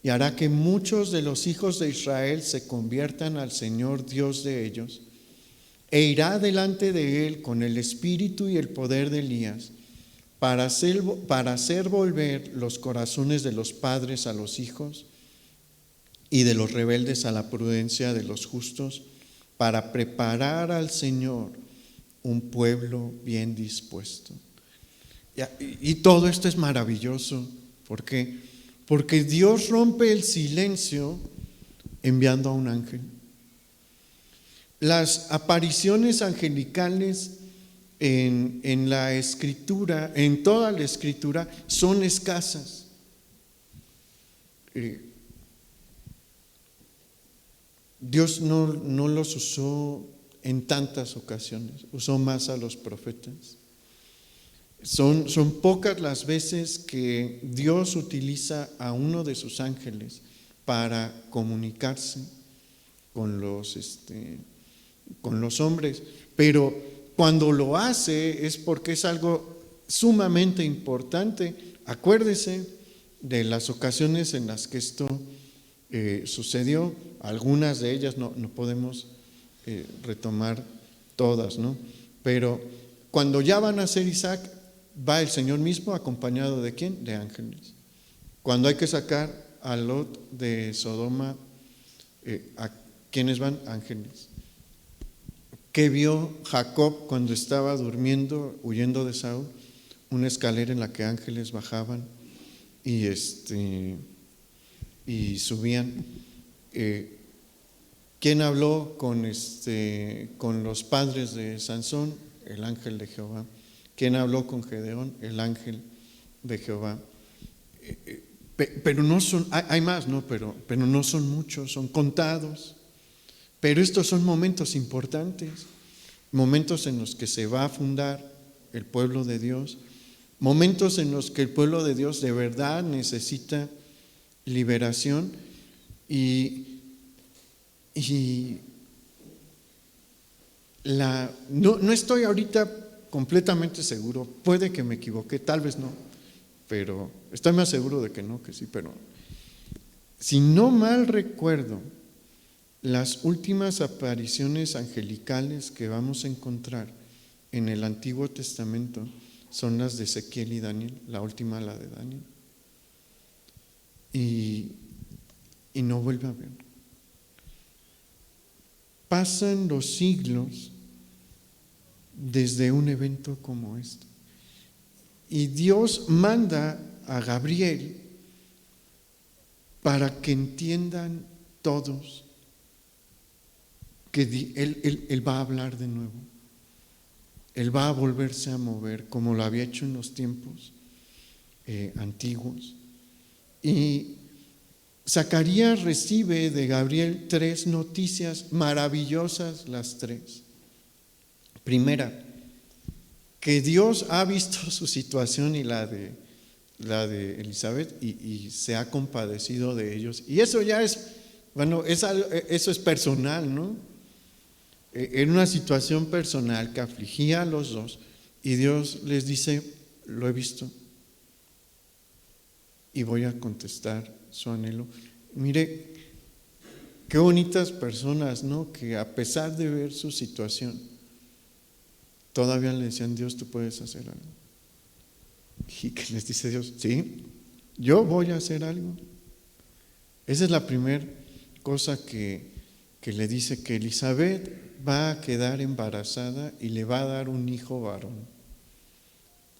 y hará que muchos de los hijos de Israel se conviertan al Señor Dios de ellos, e irá delante de él con el espíritu y el poder de Elías, para hacer volver los corazones de los padres a los hijos y de los rebeldes a la prudencia de los justos, para preparar al Señor un pueblo bien dispuesto. Y todo esto es maravilloso. ¿Por qué? Porque Dios rompe el silencio enviando a un ángel. Las apariciones angelicales en la Escritura, en toda la Escritura, son escasas. Dios no los usó en tantas ocasiones, usó más a los profetas. Son pocas las veces que Dios utiliza a uno de sus ángeles para comunicarse con los hombres, pero cuando lo hace es porque es algo sumamente importante. Acuérdese de las ocasiones en las que esto sucedió. Algunas de ellas no podemos retomar todas, ¿no? Pero cuando ya van a ser Isaac, va el Señor mismo acompañado ¿de quién? De ángeles. Cuando hay que sacar a Lot de Sodoma, ¿a quiénes van? Ángeles. ¿Qué vio Jacob cuando estaba durmiendo, huyendo de Saúl? Una escalera en la que ángeles bajaban y subían. ¿Quién habló con los padres de Sansón? El ángel de Jehová. ¿Quién habló con Gedeón? El ángel de Jehová. Pero no son, hay más, ¿no? Pero no son muchos, son contados. Pero estos son momentos importantes, momentos en los que se va a fundar el pueblo de Dios, momentos en los que el pueblo de Dios de verdad necesita liberación no estoy ahorita completamente seguro, puede que me equivoque, tal vez no, pero estoy más seguro de que no, que sí, pero si no mal recuerdo, las últimas apariciones angelicales que vamos a encontrar en el Antiguo Testamento son las de Ezequiel y Daniel, la última, la de Daniel. Y no vuelve a ver. Pasan los siglos desde un evento como este. Y Dios manda a Gabriel para que entiendan todos que él va a hablar de nuevo. Él va a volverse a mover como lo había hecho en los tiempos antiguos. Y Zacarías recibe de Gabriel 3 noticias maravillosas, las 3. Primera, que Dios ha visto su situación y la de Elizabeth y se ha compadecido de ellos. Y eso ya es, bueno, eso es personal, ¿no? En una situación personal que afligía a los dos, y Dios les dice: lo he visto y voy a contestar su anhelo. Mire, qué bonitas personas, ¿no? Que a pesar de ver su situación, todavía le decían: Dios, tú puedes hacer algo. Y que les dice Dios: sí, yo voy a hacer algo. Esa es la primera cosa que le dice, que Elizabeth va a quedar embarazada y le va a dar un hijo varón.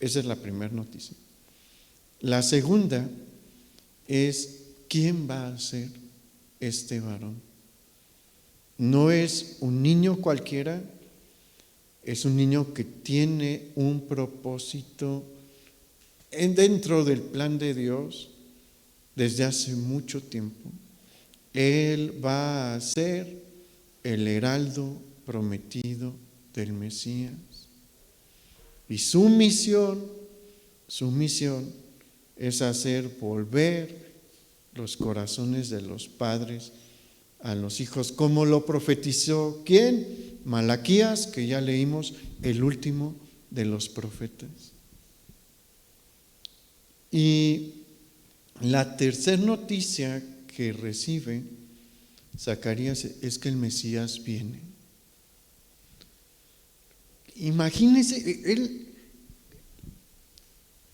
Esa es la primera noticia. La segunda es: ¿quién va a ser este varón? No es un niño cualquiera, es un niño que tiene un propósito dentro del plan de Dios desde hace mucho tiempo. Él va a ser el heraldo prometido del Mesías. Y su misión es hacer volver los corazones de los padres a los hijos, como lo profetizó ¿quién? Malaquías, que ya leímos, el último de los profetas. Y la tercera noticia que recibe Zacarías es que el Mesías viene. Imagínense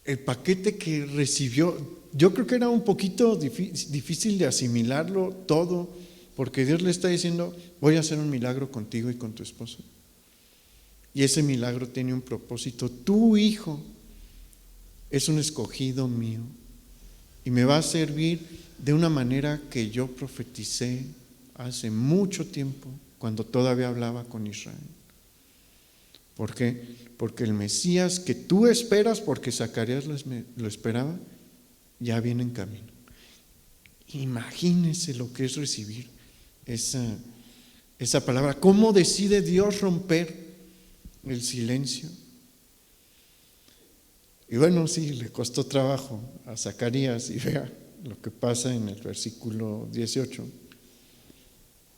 el paquete que recibió. Yo creo que era un poquito difícil de asimilarlo todo, porque Dios le está diciendo: voy a hacer un milagro contigo y con tu esposo. Y ese milagro tiene un propósito. Tu hijo es un escogido mío y me va a servir de una manera que yo profeticé hace mucho tiempo, cuando todavía hablaba con Israel. ¿Por qué? Porque el Mesías que tú esperas, porque Zacarías lo esperaba, ya viene en camino. Imagínense lo que es recibir esa palabra. ¿Cómo decide Dios romper el silencio? Y bueno, sí, le costó trabajo a Zacarías, y vea lo que pasa en el versículo 18.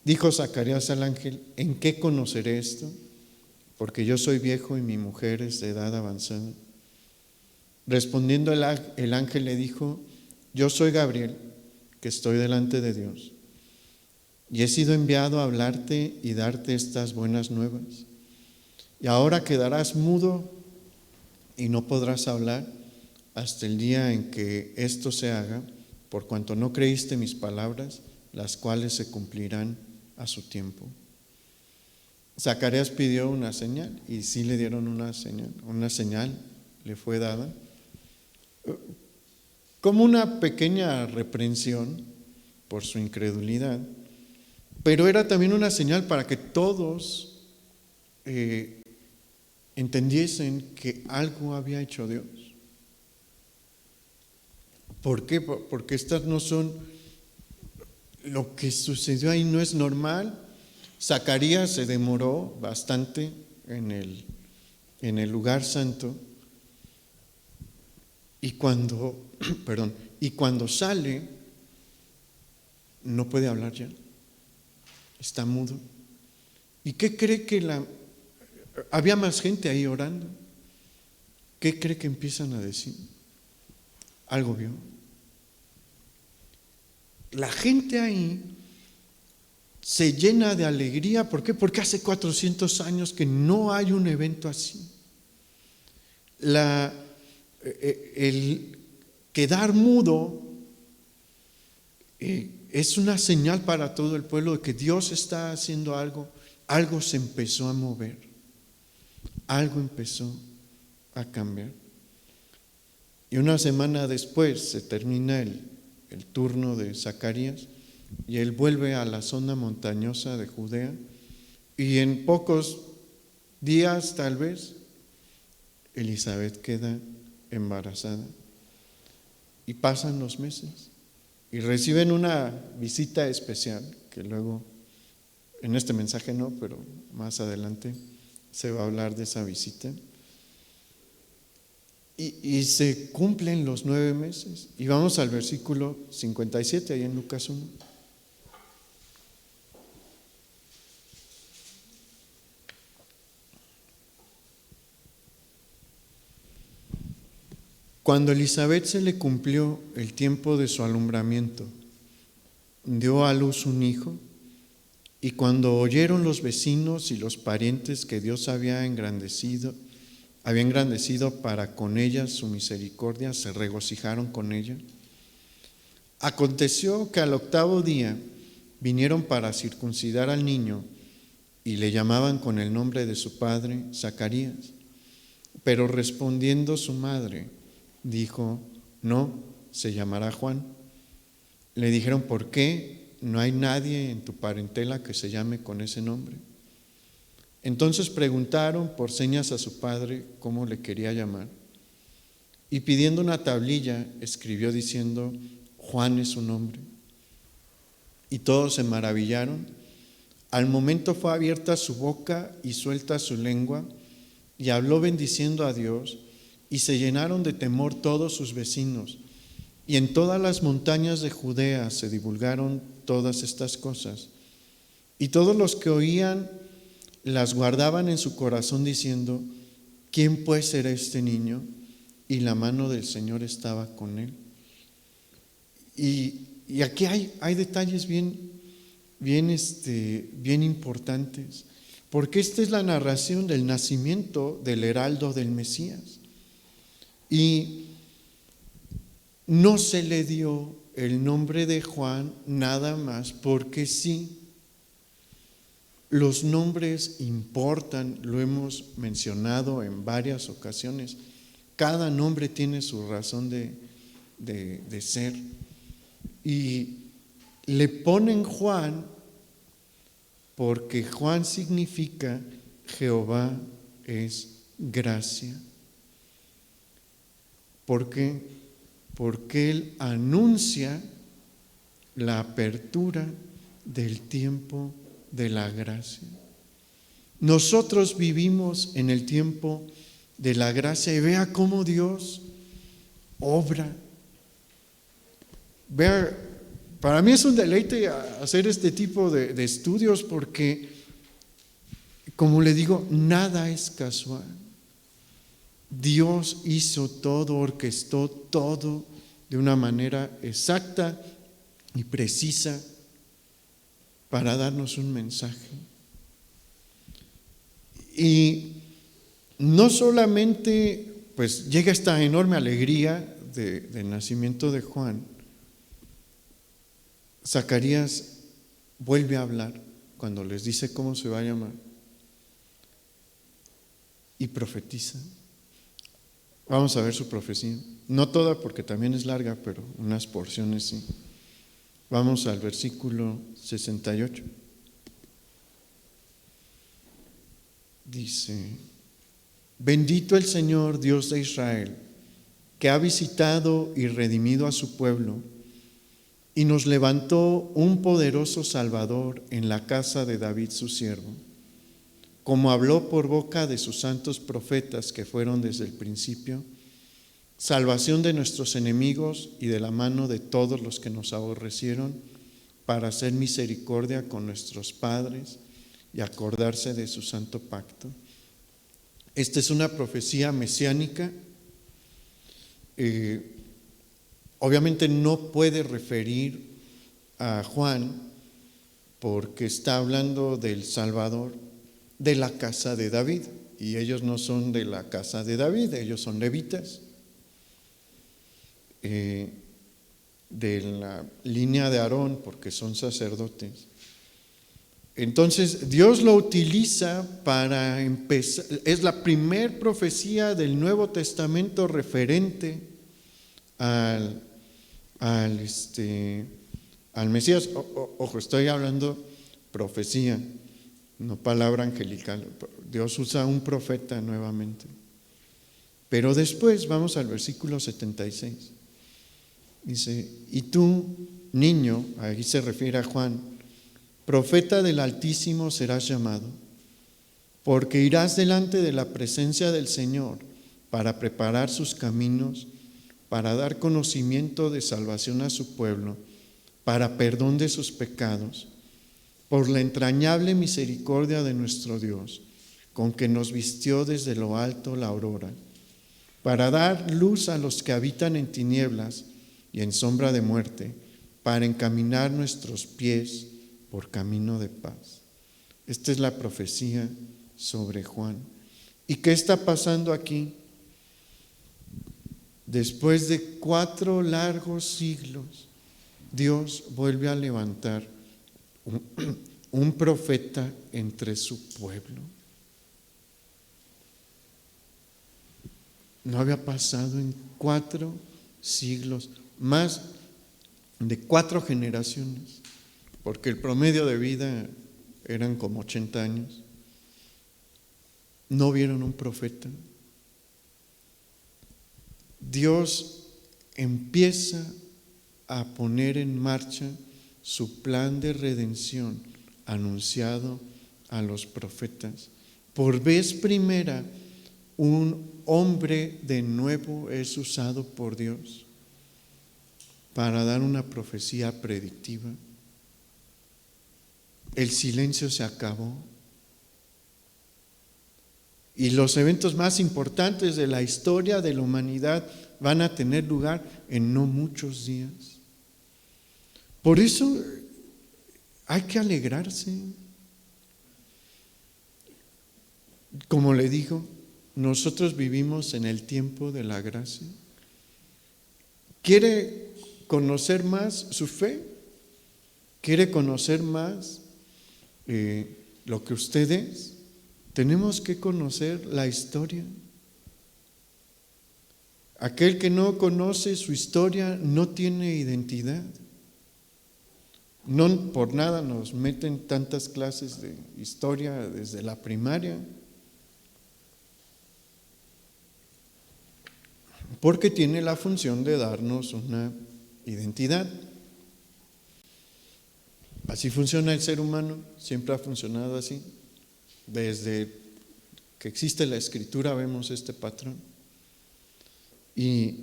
Dijo Zacarías al ángel: ¿en qué conoceré esto? Porque yo soy viejo y mi mujer es de edad avanzada. Respondiendo el ángel le dijo: yo soy Gabriel, que estoy delante de Dios, y he sido enviado a hablarte y darte estas buenas nuevas. Y ahora quedarás mudo y no podrás hablar hasta el día en que esto se haga, por cuanto no creíste mis palabras, las cuales se cumplirán a su tiempo. Zacarías pidió una señal y sí le dieron una señal le fue dada, como una pequeña reprensión por su incredulidad, pero era también una señal para que todos entendiesen que algo había hecho Dios. ¿Por qué? Porque estas no son, lo que sucedió ahí no es normal. Zacarías se demoró bastante en el lugar santo y cuando sale no puede hablar ya, está mudo. ¿Y qué cree que había más gente ahí orando? ¿Qué cree que empiezan a decir? Algo vio. La gente ahí se llena de alegría. ¿Por qué? Porque hace 400 años que no hay un evento así. El quedar mudo es una señal para todo el pueblo de que Dios está haciendo algo. Algo se empezó a mover, algo empezó a cambiar. Y una semana después se termina el turno de Zacarías y él vuelve a la zona montañosa de Judea y en pocos días tal vez Elizabeth queda embarazada y pasan los meses y reciben una visita especial que luego en este mensaje no, pero más adelante se va a hablar de esa visita. Y se cumplen los 9 meses. Y vamos al versículo 57, ahí en Lucas 1. Cuando a Elizabeth se le cumplió el tiempo de su alumbramiento, dio a luz un hijo, y cuando oyeron los vecinos y los parientes que Dios había engrandecido para con ella su misericordia, se regocijaron con ella. Aconteció que al 8º día vinieron para circuncidar al niño y le llamaban con el nombre de su padre, Zacarías. Pero respondiendo su madre, dijo: no, se llamará Juan. Le dijeron: ¿por qué? No hay nadie en tu parentela que se llame con ese nombre. Entonces preguntaron por señas a su padre cómo le quería llamar. Y pidiendo una tablilla, escribió diciendo: Juan es su nombre. Y todos se maravillaron. Al momento fue abierta su boca y suelta su lengua, y habló bendiciendo a Dios, y se llenaron de temor todos sus vecinos. Y en todas las montañas de Judea se divulgaron todas estas cosas. Y todos los que oían las guardaban en su corazón diciendo: ¿quién pues será este niño? Y la mano del Señor estaba con él. Y aquí hay detalles bien importantes, porque esta es la narración del nacimiento del heraldo del Mesías. Y no se le dio el nombre de Juan nada más porque sí. Los nombres importan, lo hemos mencionado en varias ocasiones. Cada nombre tiene su razón de ser. Y le ponen Juan porque Juan significa Jehová es gracia. ¿Por qué? Porque él anuncia la apertura del tiempo de la gracia. Nosotros vivimos en el tiempo de la gracia y vea cómo Dios obra. Vea, para mí es un deleite hacer este tipo de estudios porque, como le digo, nada es casual. Dios hizo todo, orquestó todo de una manera exacta y precisa para darnos un mensaje. Y no solamente pues llega esta enorme alegría del nacimiento de Juan, Zacarías vuelve a hablar cuando les dice cómo se va a llamar. y profetiza. Vamos a ver su profecía. No toda porque también es larga, pero unas porciones sí. Vamos al versículo 68. Dice: bendito el Señor Dios de Israel, que ha visitado y redimido a su pueblo, y nos levantó un poderoso Salvador en la casa de David su siervo, como habló por boca de sus santos profetas que fueron desde el principio, salvación de nuestros enemigos y de la mano de todos los que nos aborrecieron, para hacer misericordia con nuestros padres y acordarse de su santo pacto. Esta es una profecía mesiánica. Obviamente no puede referir a Juan porque está hablando del Salvador de la casa de David, y ellos no son de la casa de David, ellos son levitas, de la línea de Aarón, porque son sacerdotes. Entonces Dios lo utiliza para empezar. Es la primer profecía del Nuevo Testamento referente al Mesías. Ojo, estoy hablando profecía, no palabra angelical. Dios usa un profeta nuevamente. Pero después vamos al versículo 76. Dice: y tú, niño, ahí se refiere a Juan, profeta del Altísimo serás llamado, porque irás delante de la presencia del Señor para preparar sus caminos, para dar conocimiento de salvación a su pueblo, para perdón de sus pecados, por la entrañable misericordia de nuestro Dios, con que nos vistió desde lo alto la aurora, para dar luz a los que habitan en tinieblas y en sombra de muerte, para encaminar nuestros pies por camino de paz. Esta es la profecía sobre Juan. ¿Y qué está pasando aquí? Después de 4 largos siglos, Dios vuelve a levantar un profeta entre su pueblo. No había pasado en 4 siglos, más de 4 generaciones, porque el promedio de vida eran como 80 años. No vieron un profeta. Dios empieza a poner en marcha su plan de redención anunciado a los profetas. Por vez primera, un hombre de nuevo es usado por Dios para dar una profecía predictiva. El silencio se acabó. Y los eventos más importantes de la historia de la humanidad van a tener lugar en no muchos días. Por eso hay que alegrarse. Como le digo, nosotros vivimos en el tiempo de la gracia. ¿Quiere conocer más su fe? ¿Quiere conocer más lo que usted es? Tenemos que conocer la historia. Aquel que no conoce su historia no tiene identidad. No por nada nos meten tantas clases de historia desde la primaria, porque tiene la función de darnos una identidad. Así funciona el ser humano, siempre ha funcionado así. Desde que existe la Escritura vemos este patrón. Y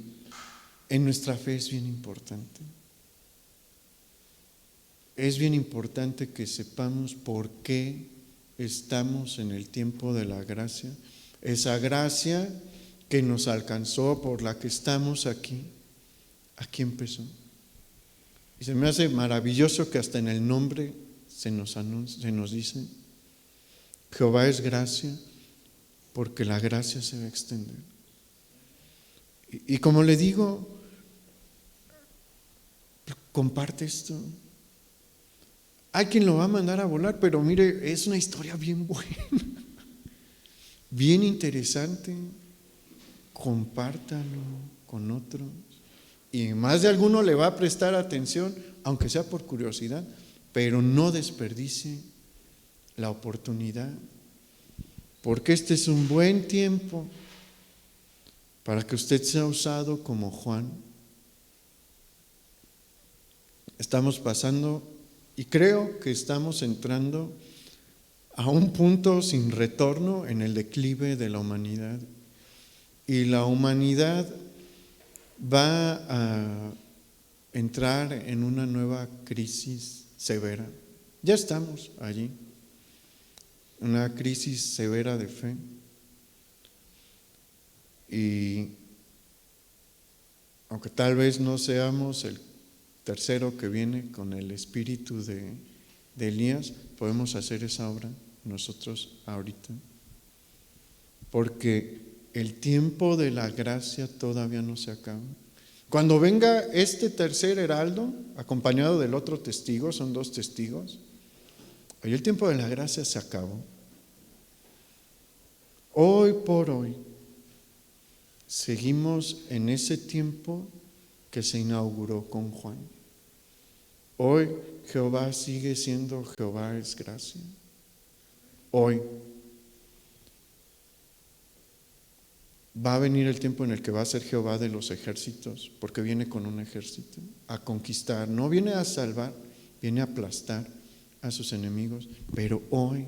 en nuestra fe es bien importante. Es bien importante que sepamos por qué estamos en el tiempo de la gracia. Esa gracia que nos alcanzó, por la que estamos aquí empezó. Y se me hace maravilloso que hasta en el nombre se nos dice: Jehová es gracia, porque la gracia se va a extender. Y como le digo, comparte esto. Hay quien lo va a mandar a volar, pero mire, es una historia bien buena. bien interesante, compártalo con otros. Y más de alguno le va a prestar atención, aunque sea por curiosidad, pero no desperdicie la oportunidad, porque este es un buen tiempo para que usted sea usado como Juan. Estamos pasando, y creo que estamos entrando a un punto sin retorno en el declive de la humanidad. Y la humanidad va a entrar en una nueva crisis severa. Ya estamos allí, una crisis severa de fe. Y aunque tal vez no seamos el tercero que viene con el espíritu de Elías, podemos hacer esa obra nosotros ahorita. Porque el tiempo de la gracia todavía no se acaba. Cuando venga este tercer heraldo, acompañado del otro testigo, son 2 testigos, hoy el tiempo de la gracia se acabó. Hoy por hoy, seguimos en ese tiempo que se inauguró con Juan. Hoy Jehová sigue siendo Jehová es gracia. Hoy va a venir el tiempo en el que va a ser Jehová de los ejércitos, porque viene con un ejército a conquistar. No viene a salvar, viene a aplastar a sus enemigos. Pero hoy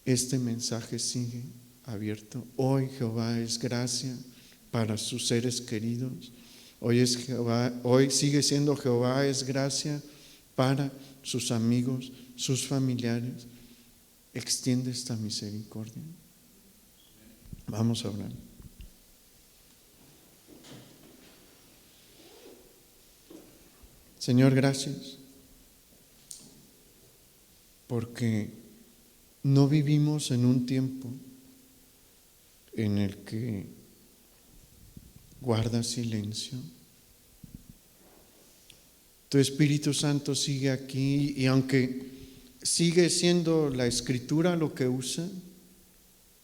este mensaje sigue abierto. Hoy Jehová es gracia para sus seres queridos. Hoy sigue siendo Jehová es gracia para sus amigos, sus familiares. Extiende esta misericordia. Vamos a orar. Señor, gracias, porque no vivimos en un tiempo en el que guardas silencio. Tu Espíritu Santo sigue aquí, y aunque sigue siendo la Escritura lo que usa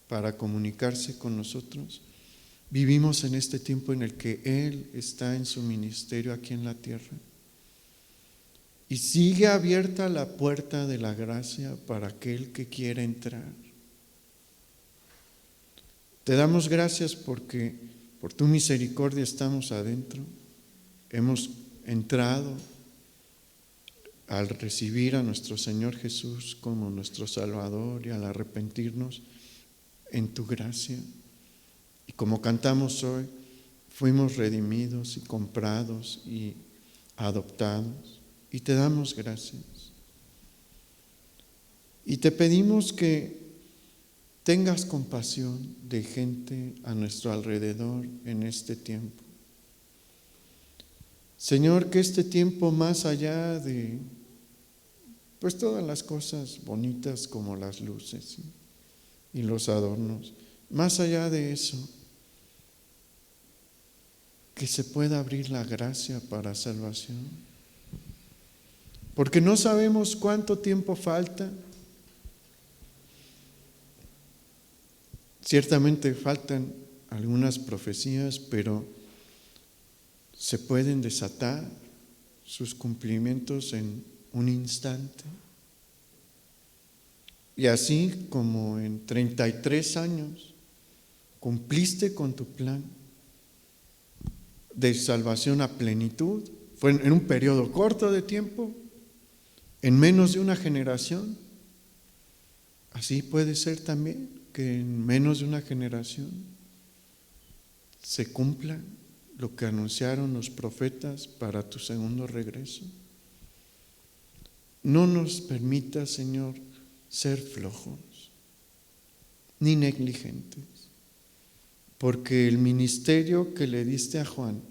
para comunicarse con nosotros, vivimos en este tiempo en el que Él está en su ministerio aquí en la tierra. Y sigue abierta la puerta de la gracia para aquel que quiera entrar. Te damos gracias porque por tu misericordia estamos adentro. Hemos entrado al recibir a nuestro Señor Jesús como nuestro Salvador y al arrepentirnos en tu gracia. Y como cantamos hoy, fuimos redimidos y comprados y adoptados. Y te damos gracias. Y te pedimos que tengas compasión de gente a nuestro alrededor en este tiempo. Señor, que este tiempo, más allá de pues todas las cosas bonitas como las luces y los adornos, más allá de eso, que se pueda abrir la gracia para salvación. Porque no sabemos cuánto tiempo falta. Ciertamente faltan algunas profecías, pero se pueden desatar sus cumplimientos en un instante. Y así como en 33 años cumpliste con tu plan de salvación a plenitud, fue en un periodo corto de tiempo, en menos de una generación. Así puede ser también que en menos de una generación se cumpla lo que anunciaron los profetas para tu segundo regreso. No nos permita, Señor, ser flojos ni negligentes, porque el ministerio que le diste a Juan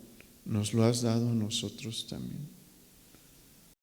nos lo has dado a nosotros también.